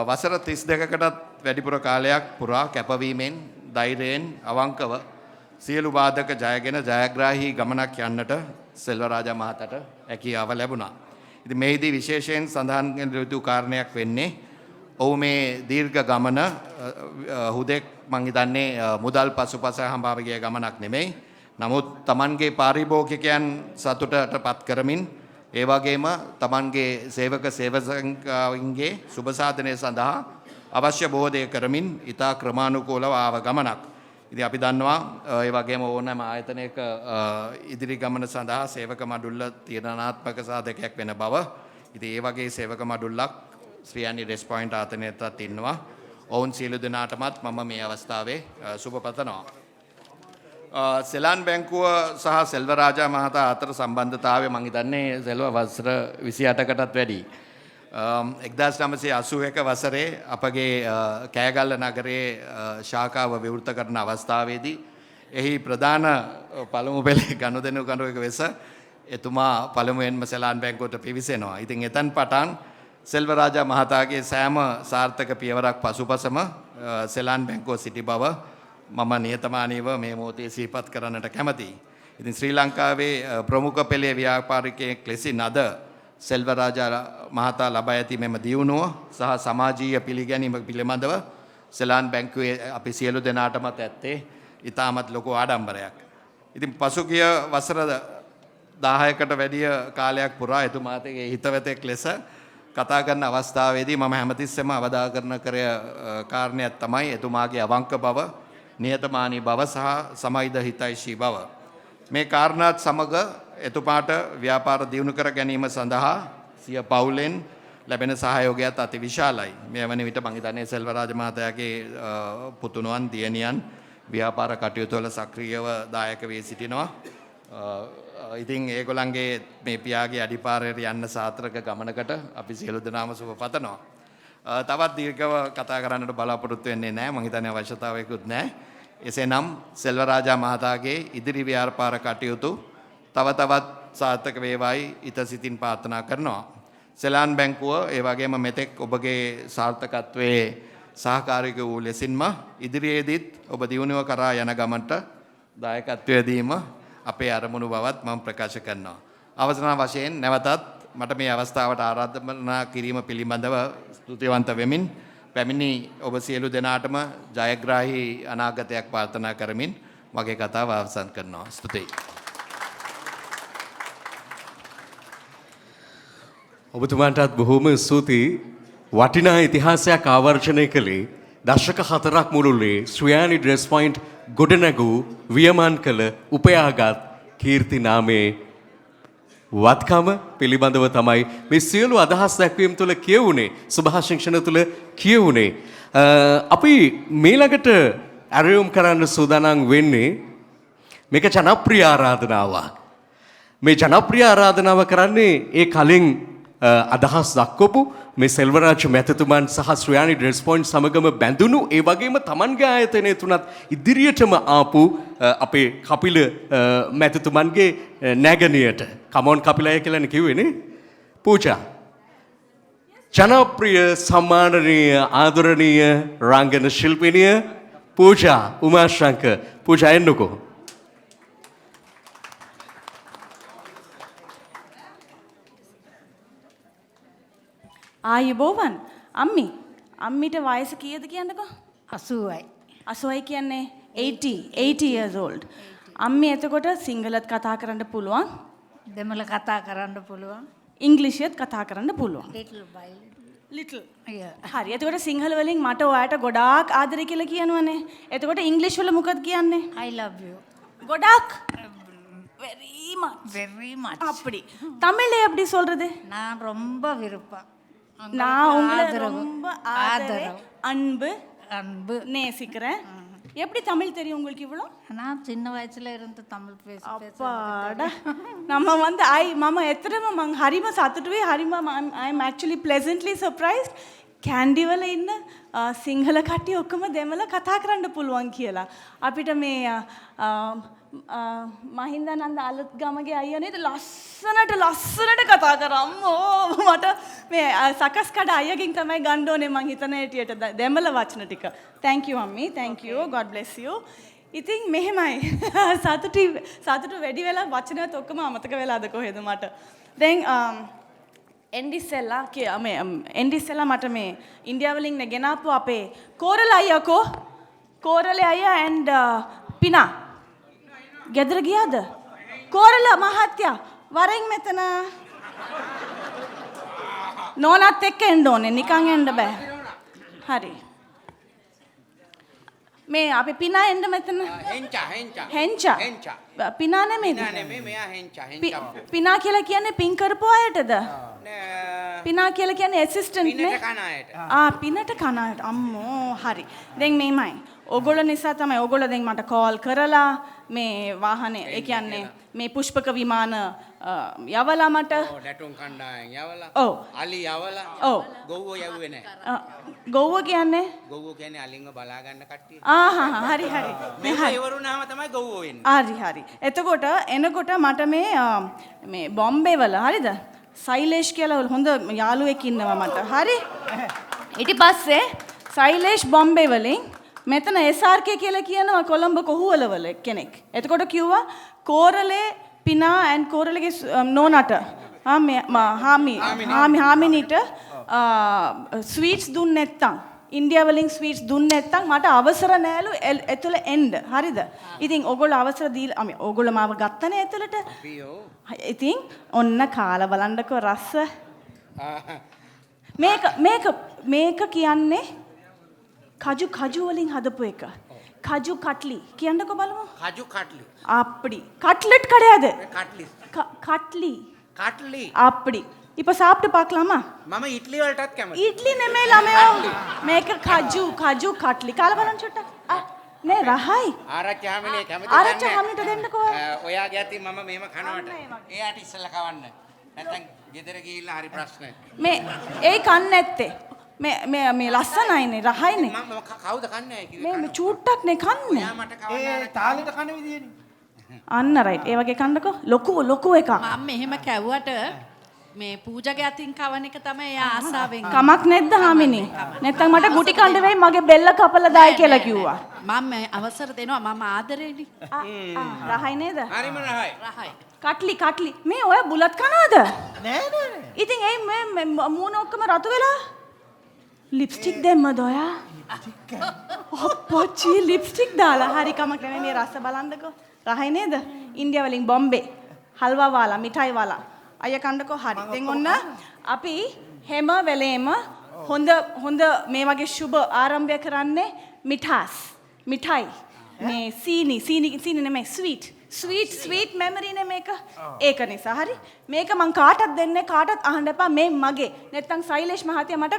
වසර 32කටත් වැඩිපුර කාලයක් පුරා කැපවීමෙන්, ධෛර්යයෙන්, අවංකව සියලු බාධක ජයගෙන ජයග්‍රාහී ගමනක් යන්නට සෙල්වරාජා මහතාට හැකියාව ලැබුණා. ඉතින් මේදී විශේෂයෙන් සඳහන් කළ යුතු කාරණයක් වෙන්නේ ඔහු මේ දීර්ඝ ගමන හුදෙක් මං හිතන්නේ මුදල් පසුපස හඹා ගිය ගමනක් නෙමෙයි. නමුත් තමන්ගේ පාරිභෝගිකයන් සතුටට පත් කරමින්, ඒ වගේම තමන්ගේ සේවක සේවකයන්ගේ සුබ සාධනය සඳහා අවශ්‍ය බොහෝ දේ කරමින් ඉතා ක්‍රමානුකූලව ආව ගමනක්. ඉතින් අපි දන්නවා ඒ වගේම ඕනෑම ආයතනයක ඉදිරි ගමන සඳහා සේවක මඩුල්ල තීරණාත්මක සාධකයක් වෙන බව. ඉතින් ඒ වගේ සේවක මඩුල්ලක් ශ්‍රියානි ඩ්‍රෙස් පොයින්ට් ආයතනයටත් ඉන්නවා. ඔවුන් සියලු දෙනාටමත් මම මේ අවස්ථාවේ සුබ පතනවා. සෙලාන් බැංකුව සහ සෙල්වරාජා මහතා අතර සම්බන්ධතාවය මං හිතන්නේ සෙල්ව වසර 28කටත් වැඩි. 1981 වසරේ අපගේ කෑගල්ල නගරයේ ශාඛාව විවෘත කරන අවස්ථාවේදී එහි ප්‍රධාන පළමු පෙළේ ගනුදෙනු කරුවෙකු ලෙස එතුමා පළමුවෙන්ම සෙලාන් බැංකුවට පිවිසෙනවා. ඉතින් එතන් පටන් සෙල්වරාජා මහතාගේ සෑම සාර්ථක පියවරක් පසුපසම සෙලාන් බැංකුව සිටි බව මම නියතමානීව මේ මොහොතේ සිහිපත් කරන්නට කැමතියි. ඉතින් ශ්‍රී ලංකාවේ ප්‍රමුඛ පෙළේ ව්‍යාපාරිකයෙක් ලෙසින් අද සෙල්වරාජා මහතා ලබා ඇති මෙම දියුණුව සහ සමාජීය පිළිගැනීම පිළිබඳව සෙලාන් බැංකුවේ අපි සියලු දෙනාටමත් ඇත්තේ ඉතාමත් ලොකු ආඩම්බරයක්. ඉතින් පසුගිය වසර 10කට වැඩිය කාලයක් පුරා එතුමාගේ හිතවතෙක් ලෙස කතා කරන අවස්ථාවේදී මම හැමතිස්සෙම අවධාරණ කර කාරණයක් තමයි එතුමාගේ අවංක බව, නිහතමානී බව සහ සමයිද හිතයිශී බව. මේ කාරණාත් සමග එතුමාට ව්‍යාපාර දියුණු කර ගැනීම සඳහා සිය පවුලෙන් ලැබෙන සහයෝගයත් අති විශාලයි. මේ වන විට මං හිතන්නේ සෙල්වරාජ මහතාගේ පුතුණුවන්, දියණියන්, ව්‍යාපාර කටයුතු වල සක්‍රියව දායක වී සිටිනවා. ඉතින් ඒගොල්ලන්ගේ මේ පියාගේ අඩිපාරේට යන්න සාත්‍රක ගමනකට අපි සියලු දෙනාම සුබ පතනවා. තවත් දීර්ඝව කතා කරන්නට බලාපොරොත්තු වෙන්නේ නැහැ. මම හිතන්නේ අවශ්‍යතාවයකුත් නැහැ. එසේනම් සෙල්වරාජා මහතාගේ ඉදිරි ව්‍යාපාර කටයුතු තව තවත් සාර්ථක වේවායි ඊට සිතින් ප්‍රාර්ථනා කරනවා. සෙලාන් බැංකුව ඒ වගේම මෙතෙක් ඔබගේ සාර්ථකත්වයේ සහකාරික වූ ලෙසින්ම ඉදිරියේදීත් ඔබ දියුණුව කරා යන ගමනට දායකත්වය දීම අපේ අරමුණු බවත් මම ප්‍රකාශ කරනවා. අවසාන වශයෙන් නැවතත් මට මේ අවස්ථාවට ආරාධනා කිරීම පිළිබඳව ස්තුතිවන්ත වෙමින් පැමිණි ඔබ සියලු දෙනාටම ජයග්‍රාහී අනාගතයක් ප්‍රාර්ථනා කරමින් මගේ කතාව අවසන් කරනවා. ස්තුතියි. ඔබතුමාටත් බොහෝම ස්තුතියි. වටිනා ඉතිහාසයක් ආවර්ජනය කළේ දශක 4ක් මුළුල්ලේ ශ්‍රියානි ඩ්‍රෙස් පොයින්ට් ගොඩනැගූ වියමන් කළ උපයාගත් කීර්ති නාමයේ වත්කම පිළිබඳව තමයි මේ සියලු අදහස් දැක්වීම තුළ කියවුනේ, සුභාශිංසන තුළ කියවුනේ. අපි මේළඟට ඇරයුම් කරන්න සූදානම් වෙන්නේ මේක ජනප්‍රිය ආරාධනාවක්. මේ ජනප්‍රිය ආරාධනාව කරන්නේ ඒ කලින් අදහස් දක්වපු මේ සෙල්වරාජ මැතිතුමන් සහ ශ්‍රියානි ඩ්‍රෙස් පොයින්ට් සමගම බැඳුණු ඒ වගේම තමන්ගේ ආයතනය තුනත් ඉදිරියටම ආපු අපේ කපිල මැතිතුමන්ගේ නැගණියට කමෝන් කපිලය කියලානේ කිව්වේනේ පූජා. ජනප්‍රිය සම්මානනීය ආදරණීය රංගන ශිල්පිනිය පූජා උමාශංකර්. පූජා එන්නකෝ. ආයුබෝවන් අම්මිට වයස කීයද කියන්නකෝ? 80යි. 80යි කියන්නේ 80 years old. අම්මි එතකොට සිංහලත් කතා කරන්න පුළුවන්, දෙමළ කතා කරන්න පුළුවන්, ඉංග්‍රීසියත් කතා කරන්න පුළුවන්. little. හරි. එතකොට සිංහල වලින් මට ඔයාට ගොඩාක් ආදරේ කියලා කියනවනේ. එතකොට ඉංග්‍රීසි වල මොකක්ද කියන්නේ? I love you. ගොඩාක් very much. அப்படி. தமிழ்ல எப்படி சொல்றது? நான் ரொம்ப விருப்பம். நான் உங்களை ஆதரவு. ரொம்ப ஆதரவு, அன்பு, அன்பு. நேசிக்கிறேன். எப்படி தமிழ் தெரியும் உங்களுக்கு இவ்வளோ? நான் சின்ன வயசுல இருந்து தமிழ் අපාඩ நம்ம வந்து මම ඇත්තටම මං හරිම සතුටුයි. හරිම I am actually pleasantly surprised. Kandy වල ඉන්න සිංහල කට්ටිය ඔක්කොම දෙමළ කතා කරන්න පුළුවන් කියලා. අපිට මේ මහින්දානන්ද අලුත් ගමගේ අයියා නේද ලස්සනට කතා කරා. අම්මෝ මට මේ සකස් කඩ අයියගෙන් තමයි ගන්න ඕනේ මං හිතන හැටියට දෙමළ වචන ටික. thank you අම්මි, thank you, god bless you. ඉතින් මෙහෙමයි සතුටු වැඩි වෙලා වචනවත් ඔක්කොම අමතක වෙලාද කොහෙද මට. දැන් එන්ඩිස්සෙල්ලා මට මේ ඉන්දියාවලින් ගෙනාපු අපේ කෝරළ අයියා and පිනා ගෙදර ගියාද? කෝරළ මහත්තයා වරෙන් මෙතන නෝනත් එක්ක එන්න ඕනේ, නිකන් එන්න බෑ. හරි. මේ අපේ පිනා එන්න මෙතන. හෙන්චා. පිනා නෙමෙයිද? පිනා කියලා කියන්නේ පින් කරපු අයටද? පිනා කියලා කියන්නේ ඇසිස්ටන්ට් නේ. පිනට කන අයට. අම්මෝ හරි. දැන් මේමයි. ඕගොල්ලෝ නිසා තමයි ඕගොල්ලෝ දැන් මට කෝල් කරලා මේ වාහනේ ඒ කියන්නේ මේ පුෂ්පක විමාන යවලා මට ඩැටුම් කණ්ඩායම් යවලා අලි යවලා ගොව්වෝ යවුවේ නැහැ. ගොව්ව කියන්නේ අලින්ව බලා ගන්න කට්ටිය. හරි. මේ ඉවරුනාම තමයි ගොව්වෝ වෙන්නේ. හරි. එතකොට එනකොට මට මේ බොම්බේ වල හරිද? සයිලේෂ් කියලා හොඳ යාළුවෙක් ඉන්නවා මට. හරි. ඊට පස්සේ සයිලේෂ් බොම්බේ වලින් මෙතන SRK කියලා කියනවා කොළඹ කොහුවලවල කෙනෙක්. එතකොට කිව්වා කෝරළේ පිනා and කෝරළගේ නෝනට හාමිනිට ස්වීට්ස් දුන්නේ නැත්තම් ඉන්දියා වලින් ස්වීට්ස් දුන්නේ නැත්තම් මට අවසර නෑලු එතුල එන්න. හරිද? ඉතින් ඕගොල්ලෝ අවසර දීලා ඕගොල්ලෝ මාව ගත්තනේ එතුලට. ඉතින් ඔන්න කාලා බලන්නකෝ රස. මේක කියන්නේ කජු වලින් හදපු එක. කජු කට්ලි කියන්නකෝ බලමු. කජු කට්ලි. அப்படி கட்லெட் கிடையாது. කට්ලි. அப்படி. இப்ப சாப்பிட்டு பார்க்கலாமா? මම ඉඩ්ලි වලටත් කැමතියි. ඉඩ්ලි නෙමෙයි ළමයෝ. මේක කජු කට්ලි. කාලා බලන්න චුට්ටක්. නේ රහයි. ආරච්චි හාමිනේ කැමති ආරච්චි හාමිට දෙන්නකෝ. ඔයාගේ අතින් මම මෙහෙම කනවට. එයාට ඉස්සෙල්ලා කවන්න. නැත්තම් ගෙදර ගිහිල්ලා හරි ප්‍රශ්න. මේ ඒ කන්නේ නැත්තේ. මේ ලස්සනයිනේ රහයිනේ. මම කවුද කන්නේ කිව්වේ? මේ චූට්ටක් නේ කන්නේ. ඔයා මට කවන්න තාලෙට කන විදියනේ. අන්න රයිට්. ඒ වගේ කන්නකෝ. ලොකු එකක්. මම මෙහෙම කැව්වට මේ පූජගේ අතින් කවන එක තමයි එයා ආසාවෙන්. කමක් නැද්ද හාමිනේ? නැත්තම් මට ගුටි කන්න වෙයි මගේ බෙල්ල කපලා දායි කියලා කිව්වා. මම අවසර දෙනවා මම ආදරේනි. රහයි නේද? හරිම රහයි. රහයි. කට්ලි මේ ඔය බුලත් කනවද? නෑ. ඉතින් ඒ මේ මූණ ඔක්කොම රතු වෙලා ලිප්ස්ටික් දැම්මද ඔයා? අප්පච්චි ලිප්ස්ටික් දාලා හරි කමක් නෙමෙයි මේ රස බලන්නකෝ. රහයි නේද? ඉන්දියා වලින් බොම්බේ හල්වා වාලා මිටයි වාලා අය කන්නකෝ හරි. දැන් ඔන්න අපි හැම වෙලේම හොඳ මේ වගේ සුබ ආරම්භය කරන්නේ මිටයි මේ සීනි නෙමෙයි ස්වීට් මෙමරි නේ මේක. ඒක නිසා හරි මේක මං කාටත් දෙන්නේ කාටත් අහන්න එපා මේ මගේ. නැත්තම් සයිලේෂ් මහත්තයා මට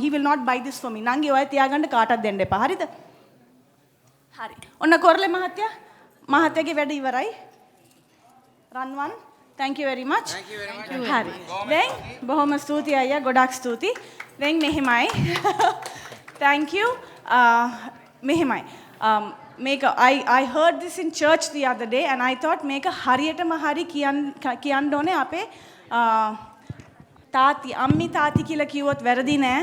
he will not buy this for me. නංගි ඔය තියාගන්න කාටත් දෙන්න එපා. හරිද? හරි. ඔන්න කොරළේ මහත්තයාගේ වැඩ ඉවරයි. රන්වන් thank you very much. හරි. දැන් බොහොම ස්තුතියි අයියා ගොඩාක් ස්තුතියි. දැන් මෙහෙමයි. thank you. මෙහෙමයි. මේක I heard this in church the other day and I thought මේක හරියටම හරි කියන්න ඕනේ අපේ අම්මි තාත්ති කියලා කිව්වොත් වැරදි නෑ.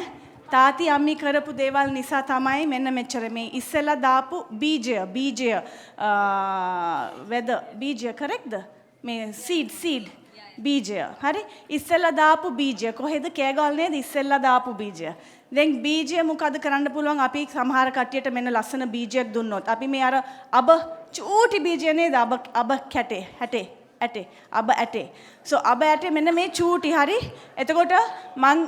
තාත්ති අම්මි කරපු දේවල් නිසා තමයි මෙන්න මෙච්චර මේ ඉස්සෙල්ලා දාපු බීජය බීජය correctද? මේ seed බීජය. හරි? ඉස්සෙල්ලා දාපු බීජය කොහෙද? කෑගල් නේද? ඉස්සෙල්ලා දාපු බීජය. දැන් බීජය මොකද කරන්න පුළුවන්? අපි සමහර කට්ටියට මෙන්න ලස්සන බීජයක් දුන්නොත් අපි මේ අර චූටි බීජය නේද? අබ ඇටේ. So අබ ඇටේ මෙන්න මේ චූටි හරි. එතකොට මං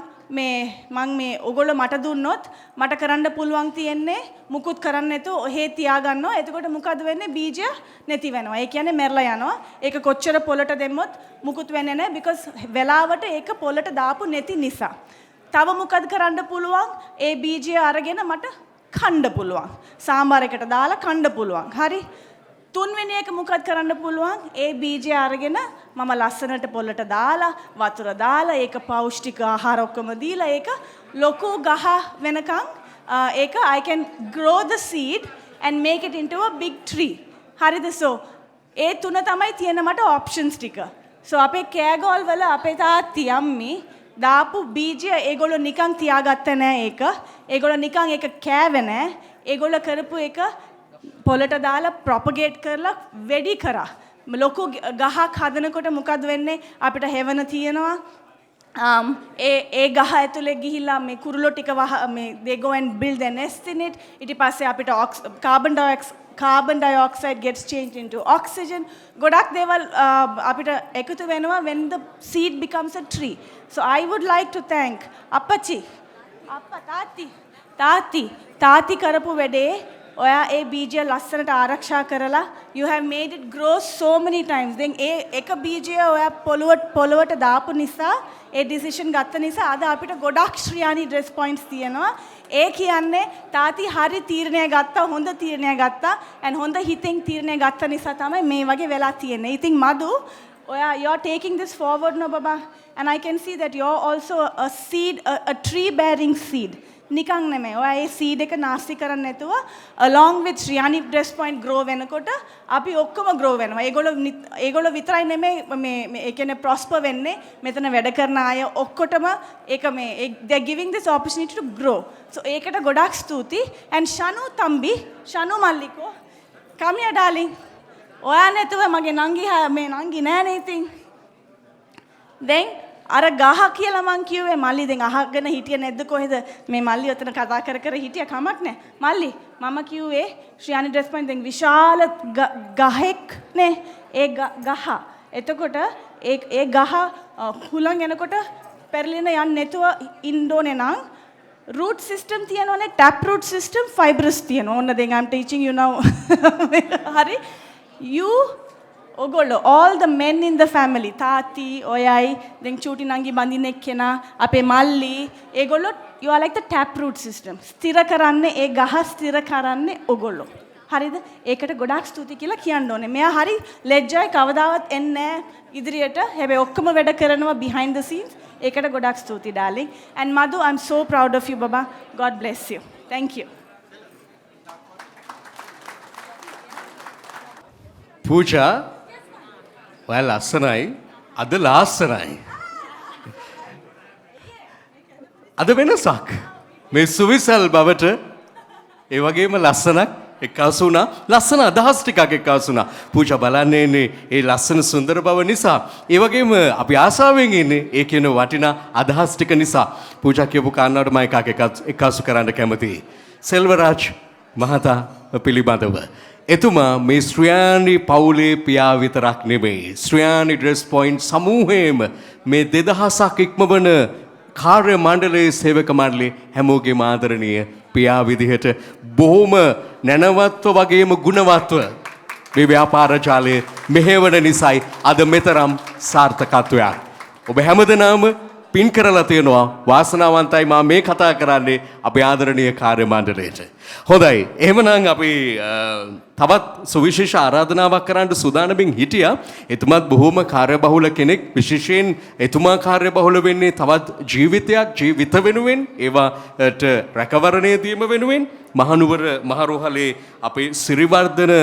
මේ ඔගොල්ලෝ මට දුන්නොත් මට කරන්න පුළුවන් තියෙන්නේ මුකුත් කරන්න නැතුව ඔහේ තියාගන්නවා. එතකොට මොකද වෙන්නේ? බීජය නැති වෙනවා. ඒ කියන්නේ මැරලා යනවා. ඒක කොච්චර පොළට දැම්මොත් මුකුත් වෙන්නේ නැහැ because වෙලාවට ඒක පොළට දාපු නැති නිසා. තව මොකද කරන්න පුළුවන්? ඒ බීජය අරගෙන මට කන්න පුළුවන්. සාම්බාර එකට දාලා කන්න පුළුවන්. හරි? තුන්වෙනි එක මොකද කරන්න පුළුවන්? ඒ බීජය අරගෙන මම ලස්සනට පොළට දාලා වතුර දාලා ඒක පෞෂ්ටික ආහාර ඔක්කොම දීලා ඒක ලොකු ගහ වෙනකන් ඒක I can grow the seed and make it into a big tree. හරිද? So ඒ තුන තමයි තියෙන මට options ටික. So අපේ කෑගොල් වල අපේ තාත්ති අම්මි දාපු බීජය ඒගොල්ලෝ නිකන් තියාගත්තේ නෑ ඒක. ඒගොල්ලෝ නිකන් ඒක කෑවේ නෑ. ඒගොල්ලෝ කරපු එක පොළට දාලා ප්‍රොපගේට් කරලා වැඩි කරා. ලොකු ගහක් හදනකොට මොකද වෙන්නේ? අපිට හෙවන තියෙනවා. ඒ ගහ ඇතුලේ ගිහිල්ලා මේ කුරුළු ටික මේ they go and build a nest in it. ඊට පස්සේ අපිට carbon dioxide gets changed into oxygen. ගොඩක් දේවල් අපිට එකතු වෙනවා when the seed becomes a tree. So I would like to thank අප්පා තාත්ති කරපු වැඩේ ඔයා ඒ බීජය ලස්සනට ආරක්ෂා කරලා you have made it grow so many times. දැන් ඒ එක බීජය ඔයා පොළොවට දාපු නිසා ඒ decision ගත්ත නිසා අද අපිට ගොඩක් ශ්‍රියානි dress points තියෙනවා. ඒ කියන්නේ තාත්ති හරි තීරණයක් ගත්තා, හොඳ තීරණයක් ගත්තා and හොඳ හිතෙන් තීරණයක් ගත්ත නිසා තමයි මේ වගේ වෙලා තියෙන්නේ. ඉතින් මදු ඔයා you are taking this forward no baba and I can see that you are also a seed a tree bearing seed. නිකන් නෙමෙයි. ඔයා ඒ සීඩ් එක නාස්ති කරන්නේ නැතුව along with Shriyani dress point grow වෙනකොට අපි ඔක්කොම grow වෙනවා. ඒගොල්ලෝ විතරයි නෙමෙයි මේ ඒ කියන්නේ prosper වෙන්නේ. මෙතන වැඩ කරන අය ඔක්කොටම ඒක මේ they are giving this opportunity to grow. So ඒකට ගොඩක් ස්තුතියි. and Shanu Malliko come here darling. ඔයා නැතුව මගේ නංගි නෑනේ ඉතින්. then අර ගහ කියලා මං කිව්වේ මල්ලි දැන් අහගෙන හිටියේ නැද්ද කොහෙද මේ මල්ලි ඔතන කතා කර හිටියා කමක් නැහැ මල්ලි මම කිව්වේ ශ්‍රියානි ඩ්‍රෙස් පොයින්ට් දැන් විශාල ගහෙක් නේ ඒ ගහ එතකොට ඒ ගහ හුලං යනකොට පෙරලෙන යන්නේ නැතුව ඉන්න ඕනේ නම් root system තියෙනවනේ tap root system fibrous තියෙනවා ඕන්න දැන් I'm teaching you now හරි ඔගොල්ලෝ all the men in the family තාත්ති ඔයයි දැන් චූටි නංගි බඳින්න එක්කෙනා අපේ මල්ලි ඒගොල්ලෝ you are like the tap root system ස්ථිර කරන්නේ ඒ ගහ ස්ථිර කරන්නේ ඔගොල්ලෝ හරිද ඒකට ගොඩාක් ස්තුති කියලා කියන්න ඕනේ මෙයා හරි ලැජ්ජයි කවදාවත් එන්නේ නැහැ ඉදිරියට හැබැයි ඔක්කොම වැඩ කරනවා behind the scenes ඒකට ගොඩාක් ස්තුති darling and Madhu I'm so proud of you baba God bless you thank you පූජා ඔයා ලස්සනයි අද ලාස්සනයි අද වෙනසක් මේ සුවිසල් බවට ඒ වගේම ලස්සනක් එක්කාසු වුණා ලස්සන අදහස් ටිකක් එක්කාසු වුණා පූජා බලන්නේ ඒ ලස්සන සුන්දර බව නිසා ඒ වගේම අපි ආසාවෙන් ඉන්නේ ඒ කියන වටිනා අදහස් ටික නිසා පූජා කියපු කාරණාවට මම එකක් එක්කාසු කරන්න කැමතියි සෙල්වරාජ් මහතා පිළිබඳව එතුමා මේ ශ්‍රියානි පවුලේ පියා විතරක් නෙමෙයි ශ්‍රියානි ඩ්‍රෙස් පොයින්ට් සමූහයේම මේ 2000ක් ඉක්මවන කාර්ය මණ්ඩලයේ සේවක මණ්ඩලයේ හැමෝගේම ආදරණීය පියා විදිහට බොහොම නැනවත්ව වගේම ගුණවත්ව මේ ව්‍යාපාර ජාලය මෙහෙවන නිසායි අද මෙතරම් සාර්ථකත්වයක් ඔබ හැමදෙනාම පින් කරලා තියෙනවා වාසනාවන්තයි මම මේ කතා කරන්නේ අපේ ආදරණීය කාර්ය මණ්ඩලයට හොඳයි එහෙමනම් අපි තවත් සුවිශේෂ ආරාධනාවක් කරන්න සූදානමින් හිටියා එතුමාත් බොහොම කාර්යබහුල කෙනෙක් විශේෂයෙන් එතුමා කාර්යබහුල වෙන්නේ තවත් ජීවිත වෙනුවෙන් ඒවට රැකවරණය දීම වෙනුවෙන් මහනුවර මහරෝහලේ අපේ සිරිවර්ධන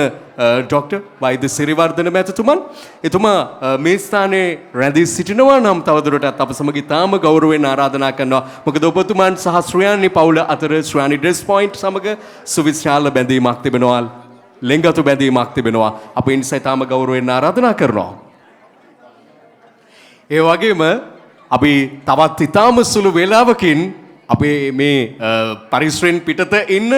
ડોක්ටර් වෛද්‍ය සිරිවර්ධන මැතිතුමන් එතුමා මේ ස්ථානයේ රැඳී සිටිනවා නම් තවදුරටත් අප සමග ඉතාම ගෞරවයෙන් ආරාධනා කරනවා මොකද ඔබතුමන් සහ ශ්‍රියානි පවුල අතර ශ්‍රියානි ඩ්‍රෙස් පොයින්ට් සමග සුවිශාල බැඳීමක් තිබෙනවා ලෙන්ගතු බැඳීමක් තිබෙනවා අප ඒ නිසා ඉතාම ගෞරවයෙන් ආරාධනා කරනවා ඒ වගේම අපි තවත් ඉතාම සුළු වේලාවකින් අපේ මේ පරිසරෙන් පිටත ඉන්න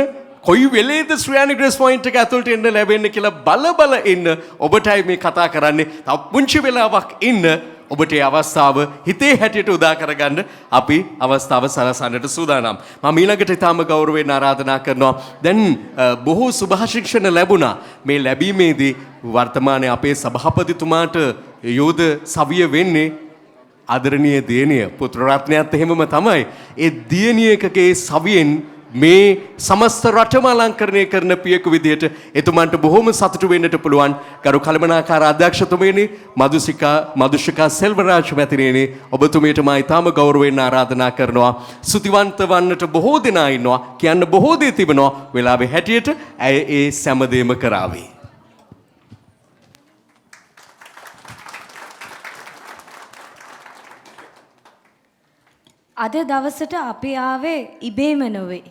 කොයි වෙලේද ශ්‍රියානි ඩ්‍රෙස් පොයින්ට් එක ඇතුළට එන්න ලැබෙන්නේ කියලා බල ඉන්න ඔබටයි මේ කතා කරන්නේ තව පුංචි වෙලාවක් ඉන්න ඔබට ඒ අවස්ථාව හිතේ හැටියට උදා කරගන්න අපි අවස්ථාව සලසන්නට සූදානම් මම ඊළඟට ඊටාම ගෞරවයෙන් ආරාධනා කරනවා දැන් බොහෝ සුභාශික්ෂණ ලැබුණා මේ ලැබීමේදී වර්තමානයේ අපේ සභාපතිතුමාට යෝධ සවිය වෙන්නේ ආදරණීය දියණිය පුත්‍ර රත්නයත් එහෙමම තමයි ඒ දියණියකගේ සවියෙන් මේ සමස්ත රටම අලංකරණය කරන පියකු විදියට එතුමන්ට බොහොම සතුටු වෙන්නට පුළුවන් ගරු කළමනාකාර අධ්‍යක්ෂතුමනි මදුෂිකා සෙල්වරාජ් මැතිණියනි ඔබතුමියට මා ඉතාම ගෞරවයෙන් ආරාධනා කරනවා සුතිවන්ත වන්නට බොහෝ දෙනා ඉන්නවා කියන්න බොහෝ දේ තිබෙනවා වෙලාවේ හැටියට ඇය ඒ සෑමදේම කරાવી අද දවසට අපි ආවේ ඉබේම නොවේ.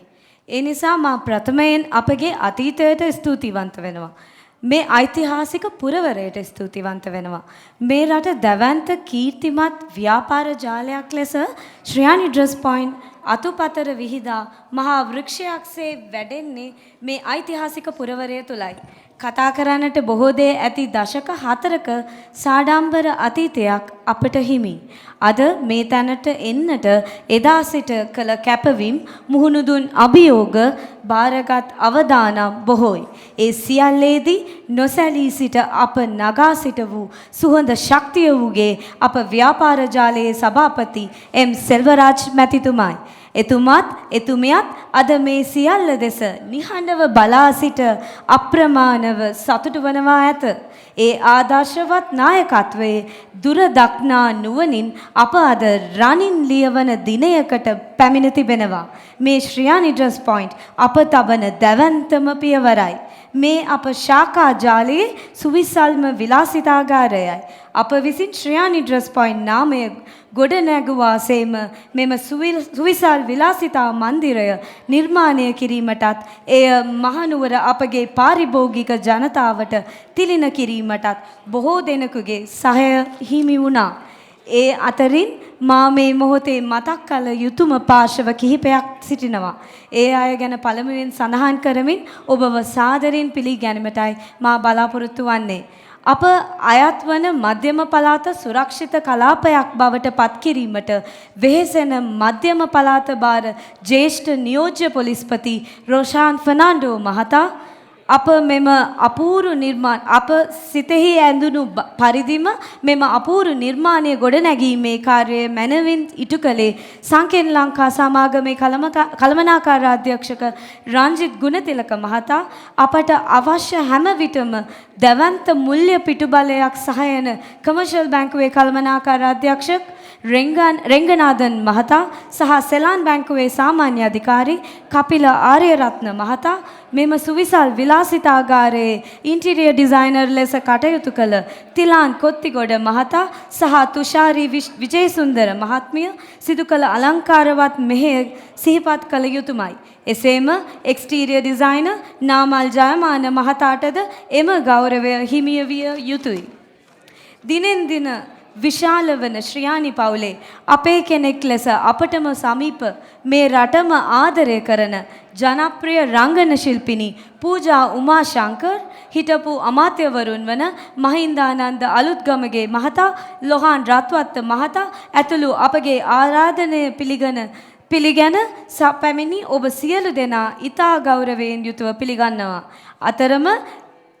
ඒ නිසා මා ප්‍රථමයෙන් අපගේ අතීතයට ස්තුතිවන්ත වෙනවා. මේ ඓතිහාසික පුරවරයට ස්තුතිවන්ත වෙනවා. මේ රට දැවැන්ත කීර්තිමත් ව්‍යාපාර ජාලයක් ලෙස ශ්‍රියානි ඩ්‍රෙස් පොයින්ට් අතුපතර විහිදා මහා වෘක්ෂයක්සේ වැඩෙන්නේ මේ ඓතිහාසික පුරවරය තුලයි. කතා කරන්නට බොහෝ දේ ඇති දශක 4ක සාඩම්බර අතීතයක් අපට හිමි. අද මේ තැනට එන්නට එදා සිට කළ කැපවීම මුහුණු දුන් අභියෝග බාරගත් අවදානම් බොහෝයි. ඒ සියල්ලේදී නොසැලී සිට අප නගා සිට වූ සුහඳ ශක්තිය වූගේ අප ව්‍යාපාර ජාලයේ සභාපති එම් සෙල්වරාජ් මැතිතුමායි. එතුමාත් එතුමියත් අද මේ සියල්ල දෙස නිහඬව බලා සිට අප්‍රමාණව සතුටු වනවා ඇත. ඒ ආදර්ශවත් නායකත්වයේ දුර දක්නා නුවණින් අප අද රනින් ලියවන දිනයකට පැමිණ තිබෙනවා. මේ ශ්‍රියානි ඩ්‍රෙස් පොයින්ට් අප තබන දැවැන්තම පියවරයි. මේ අප ශාඛා ජාලයේ සුවිසල්ම විලාසිතාගාරයයි. අප විසින් ශ්‍රියානි ඩ්‍රෙස් පොයින්ට් නාමය ගොඩ නැගුවාසේම මෙම සුවිසල් විලාසිතා මන්දිරය නිර්මාණය කිරීමටත් එය මහනුවර අපගේ පාරිභෝගික ජනතාවට තිලින කිරීමටත් බොහෝ දෙනෙකුගේ සහය හිමි වුණා. ඒ අතරින් මා මේ මොහොතේ මතක් කළ යුතුම පාර්ශව කිහිපයක් සිටිනවා. ඒ අය ගැන පළමුවෙන් සඳහන් කරමින් ඔබව සාදරයෙන් පිළිගැනීමටයි මා බලාපොරොත්තු වන්නේ. අප අයත් වන මධ්‍යම පළාත සුරක්ෂිත කලාපයක් බවට පත් කිරීමට වෙහෙසෙන මධ්‍යම පළාත භාර ජ්‍යෙෂ්ඨ නියෝජ්‍ය පොලිස්පති රොෂාන් ෆර්නාන්ඩෝ මහතා අප මෙම අපූරු අප සිතෙහි ඇඳුණු පරිදිම මෙම අපූරු නිර්මාණය ගොඩනැගීමේ කාර්යය මැනවින් ඉටු කළේ සංකෙන් ලංකා සමාගමේ කළමනාකාර අධ්‍යක්ෂක රංජිත් ගුණතිලක මහතා අපට අවශ්‍ය හැම විටම දැවන්ත මුල්‍ය පිටුබලයක් සහයන කමර්ෂල් බැංකුවේ කළමනාකාර අධ්‍යක්ෂක රෙංගනාදන් මහතා සහ සෙලාන් බැංකුවේ සාමාන්‍ය අධිකාරී කපිල ආර්යරත්න මහතා මෙම සුවිසල් විලාසිතාගාරයේ ඉන්ටීරියර් ඩිසයිනර් ලෙස කටයුතු කළ තිලාන් කොත්තිගොඩ මහතා සහ තුෂාරි විජේසුන්දර මහත්මිය සිදු කළ අලංකාරවත් මෙහෙය සිහිපත් කළ යුතුමයි. එසේම එක්ස්ටීරියර් ඩිසයිනර් නාමල් ජයමාන මහතාටද එම ගෞරවය හිමිය විය යුතුයි. දිනෙන් දින විශාල වන ශ්‍රියානි පවුලේ අපේ කෙනෙක් ලෙස අපටම සමීප මේ රටම ආදරය කරන ජනප්‍රිය රංගන ශිල්පිනී පූජා උමාශංකර් හිටපු අමාත්‍යවරුන් වන මහින්දානන්ද අලුත්ගමගේ මහතා ලොහාන් රත්වත්ත මහතා ඇතුළු අපගේ ආරාධනය පිළිගැන පැමිණි ඔබ සියලු දෙනා ඉතා ගෞරවයෙන් යුතුව පිළිගන්නවා. අතරම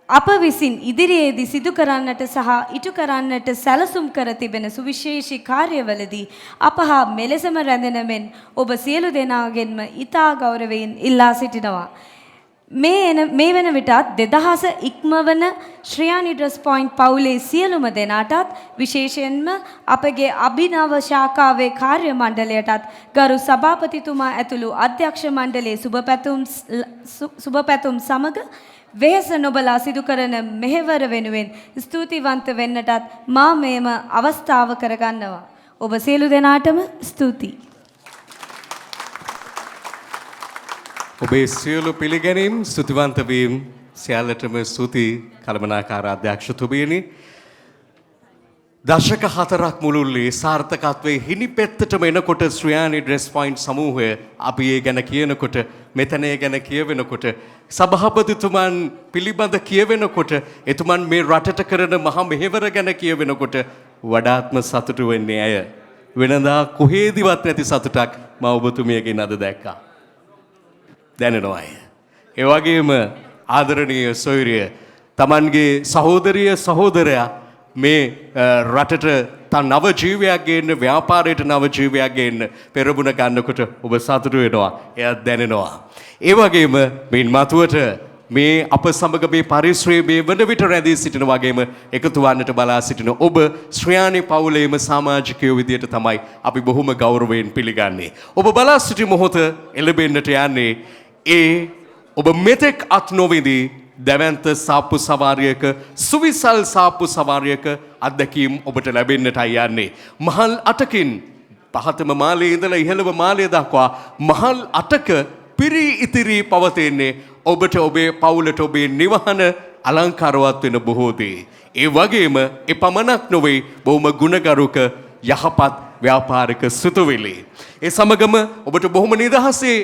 අප විසින් ඉදිරියේදී සිදු කරන්නට සහ ඉටු කරන්නට සැලසුම් කර තිබෙන සුවිශේෂී කාර්යවලදී අප හා මෙලෙසම රැඳෙන මෙන් ඔබ සියලු දෙනාගෙන්ම ඉතා ගෞරවයෙන් ඉල්ලා සිටිනවා. මේ වන විටත් 2000 ඉක්මවන ශ්‍රියානි ඩ්‍රස් පොයින්ට් පවුලේ සියලුම දෙනාටත් විශේෂයෙන්ම අපගේ අභිනව ශාඛාවේ කාර්ය මණ්ඩලයටත් ගරු සභාපතිතුමා ඇතුළු අධ්‍යක්ෂ මණ්ඩලයේ සුබපැතුම් සමග වෙහෙස නොබලා සිදු කරන මෙහෙවර වෙනුවෙන් ස්තුතිවන්ත වෙන්නටත් මා මේම අවස්ථාව කරගන්නවා. ඔබ සියලු දෙනාටම ස්තුතියි. ඔබේ සියලු පිළිගැනීම් ස්තුතිවන්ත වීම සියල්ලටම ස්තුති කළමනාකාර අධ්‍යක්ෂතුමියනි. දශක 4ක් මුළුල්ලේ සාර්ථකත්වයේ හිණිපෙත්තටම එනකොට ශ්‍රියානි ඩ්‍රෙස් පොයින්ට් සමූහය අපි ඒ ගැන කියනකොට මෙතන ඒ ගැන කියවෙනකොට සභාපතිතුමන් පිළිබඳ කියවෙනකොට එතුමන් මේ රටට කරන මහා මෙහෙවර ගැන කියවෙනකොට වඩාත්ම සතුටු වෙන්නේ අය. වෙනදා කොහේදිවත් නැති සතුටක් මම ඔබතුමියගෙන් අද දැක්කා. දැනෙනවා අය. ඒ වගේම ආදරණීය සොයුරිය තමන්ගේ සහෝදරිය සහෝදරයා මේ රටට නව ජීවයක් ගේන්න ව්‍යාපාරයට නව ජීවයක් ගේන්න පෙරමුණ ගන්නකොට ඔබ සතුටු වෙනවා. එයත් දැනෙනවා. ඒ වගේම මින් මතුවට මේ අප සමග මේ පරිශ්‍රයේ වන විට රැඳී සිටින වගේම එකතු වන්නට බලා සිටින ඔබ ශ්‍රියානි පවුලේම සමාජිකයෝ විදියට තමයි අපි බොහොම ගෞරවයෙන් පිළිගන්නේ. ඔබ බලා සිටි මොහොත එළඹෙන්නට යන්නේ ඒ ඔබ මෙතෙක් අත් නොවිඳී දැවැන්ත සාප්පු සවාරියක සුවිසල් සාප්පු සවාරියක අත්දැකීම් ඔබට ලැබෙන්නටයි යන්නේ. මහල් 8කින් පහතම මාලයේ ඉඳලා ඉහළම මාලය දක්වා මහල් 8ක පිරී ඉතිරී පවතින්නේ ඔබට ඔබේ පවුලට ඔබේ නිවහන අලංකාරවත් වෙන බොහෝ දේ. ඒ වගේම එපමණක් නොවේ බොහොම ගුණගරුක යහපත් ව්‍යාපාරික සිතුවිලි. ඒ සමගම ඔබට බොහොම නිදහසේ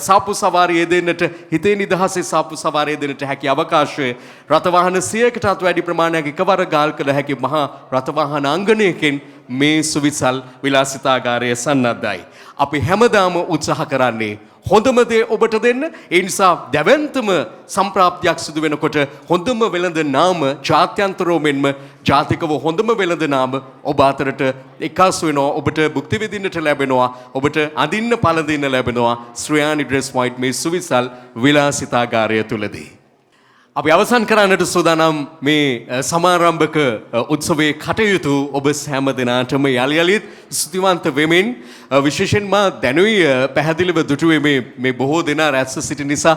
සාප්පු සවාරිය දෙන්නට හිතේ නිදහසේ සාප්පු සවාරිය දෙන්නට හැකි අවකාශය රථවාහන 100කටත් වැඩි ප්‍රමාණයක් එකවර ගාල් කළ හැකි මහා රථවාහන අංගණයකින් මේ සුවිසල් විලාසිතාගාරය සන්නද්ධයි. අපි හැමදාම උත්සාහ කරන්නේ හොඳම දේ ඔබට දෙන්න. ඒ නිසා දැවැන්තම සම්ප්‍රාප්තියක් සිදු වෙනකොට හොඳම වෙළඳ නාම ජාත්‍යන්තරෝ මෙන්ම ජාතිකව හොඳම වෙළඳ නාම ඔබ අතරට එකස් වෙනවා. ඔබට භුක්ති විඳින්නට ලැබෙනවා. ඔබට අඳින්න පළඳින්න ලැබෙනවා ශ්‍රියානි ඩ්‍රෙස් පොයින්ට් මේ සුවිසල් විලාසිතාගාරය තුලදී. අපි අවසන් කරන්නට සූදානම් මේ සමාරම්භක උත්සවයේ කටයුතු ඔබ හැම දිනාටම යලි යලිත් ස්තුතිවන්ත වෙමින් විශේෂයෙන්ම දැනුයි පැහැදිලිව දුටුවේ මේ බොහෝ දෙනා රැස්ව සිටි නිසා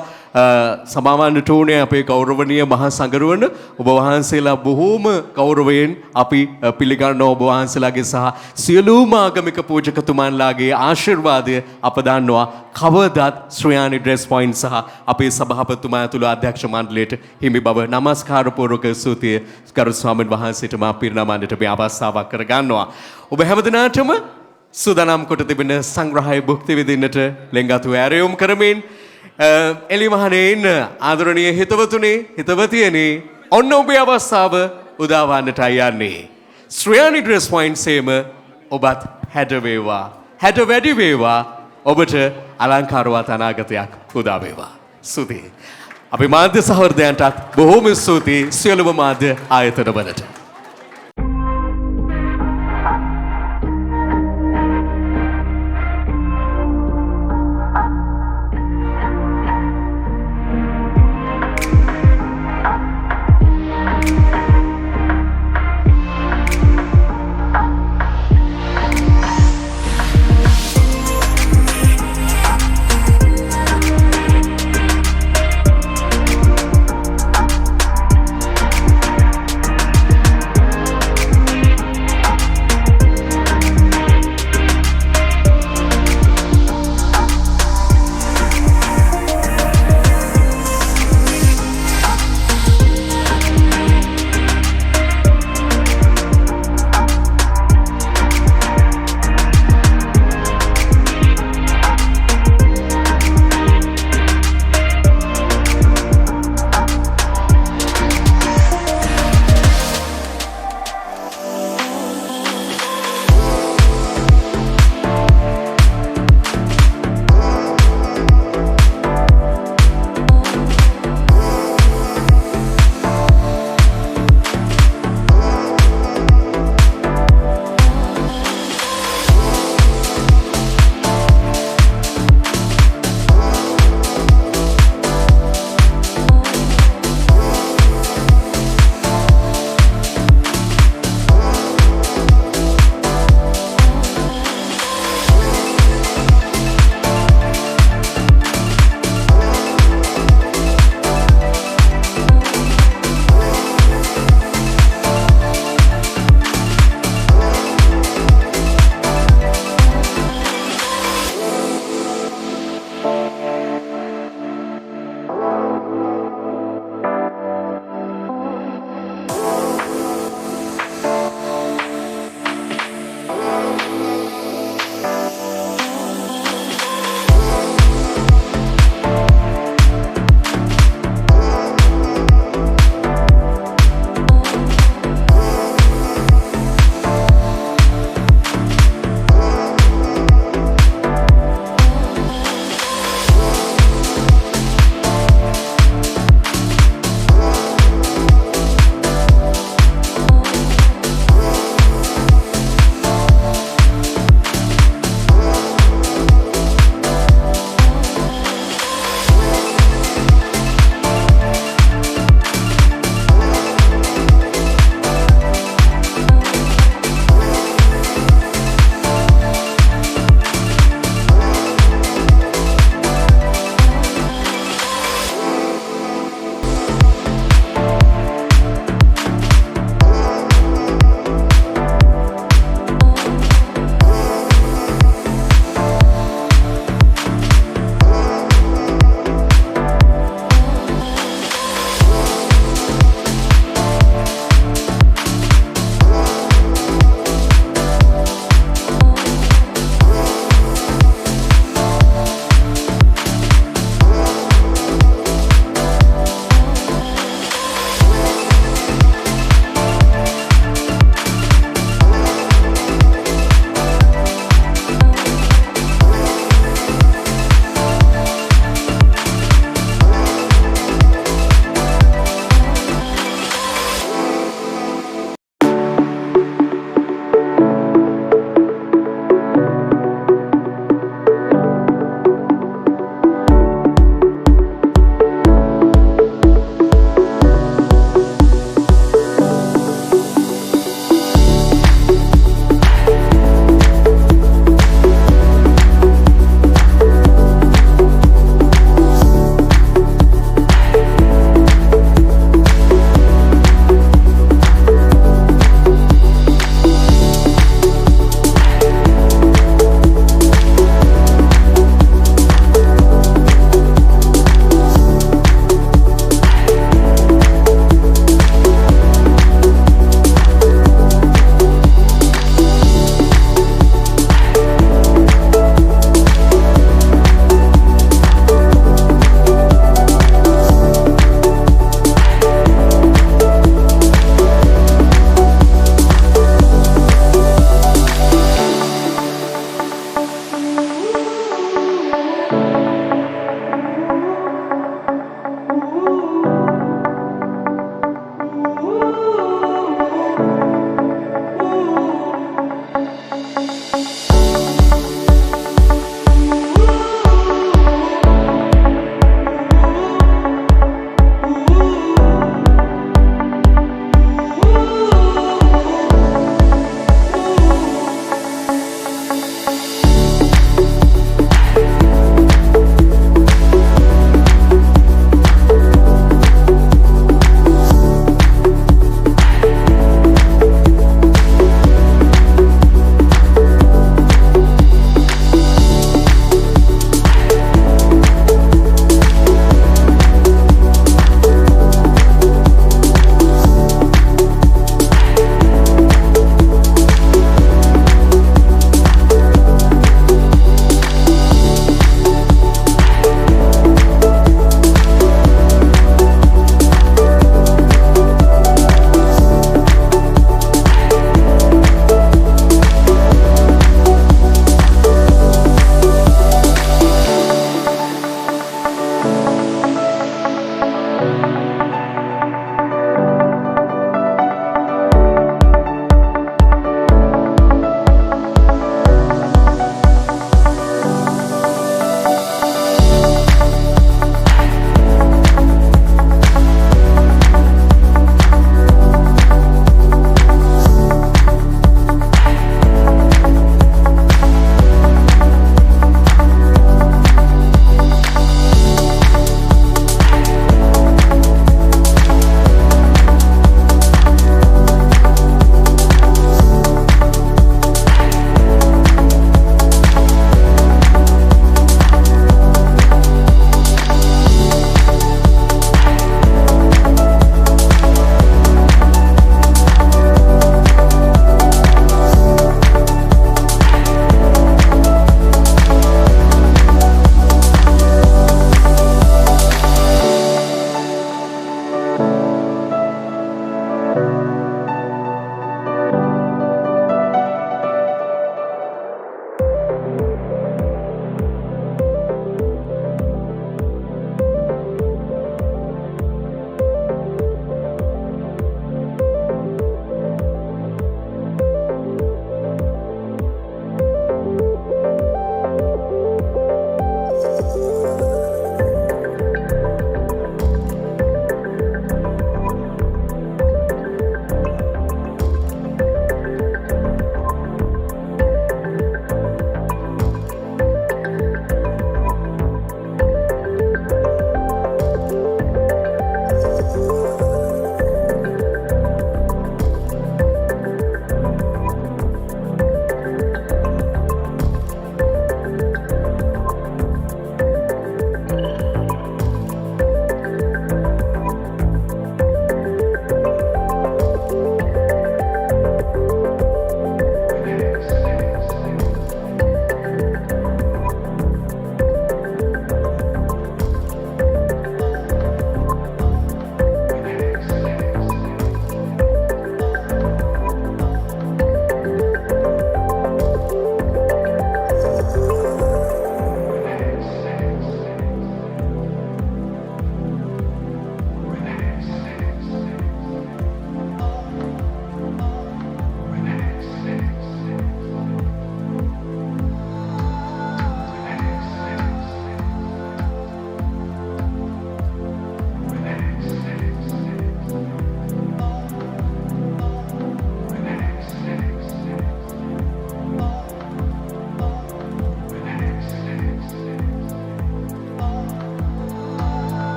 සමාවන්නට ඕනේ අපේ ගෞරවනීය මහා සංඝරුවන ඔබ වහන්සේලා බොහෝම ගෞරවයෙන් අපි පිළිගන්නවා. ඔබ වහන්සේලාගේ සහ සියලුම ආගමික පූජකතුමන්ලාගේ ආශිර්වාදය අප දන්නවා කවදාත් ශ්‍රියානි ඩ්‍රෙස් පොයින්ට් සහ අපේ සභාපතිතුමා ඇතුළු අධ්‍යක්ෂ මණ්ඩලයට හිමි බව නමස්කාර පූර්වක ස්තුතිය ගරු ස්වාමීන් වහන්සේට මා පිරිනමන්නට මේ අවස්ථාවක් කර ගන්නවා. ඔබ හැමදිනාටම සූදානම් කොට තිබෙන සංග්‍රහය භුක්ති විඳින්නට ලෙන්ගතු ඇරයුම් කරමින් එලිමහනේ ඉන්න ආදරණීය හිතවතුනි හිතවතියනි ඔන්න ඔබේ අවස්ථාව උදා වන්නටයි යන්නේ. ශ්‍රියානි ඩ්‍රෙස් පොයින්ට් සේම ඔබත් හැඩ වේවා හැඩ වැඩි වේවා ඔබට අලංකාරවත් අනාගතයක් උදා වේවා. ස්තුතියි. අපි මාධ්‍ය සහෘදයන්ටත් බොහෝම ස්තුතියි සියලුම මාධ්‍ය ආයතනවලට.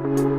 you.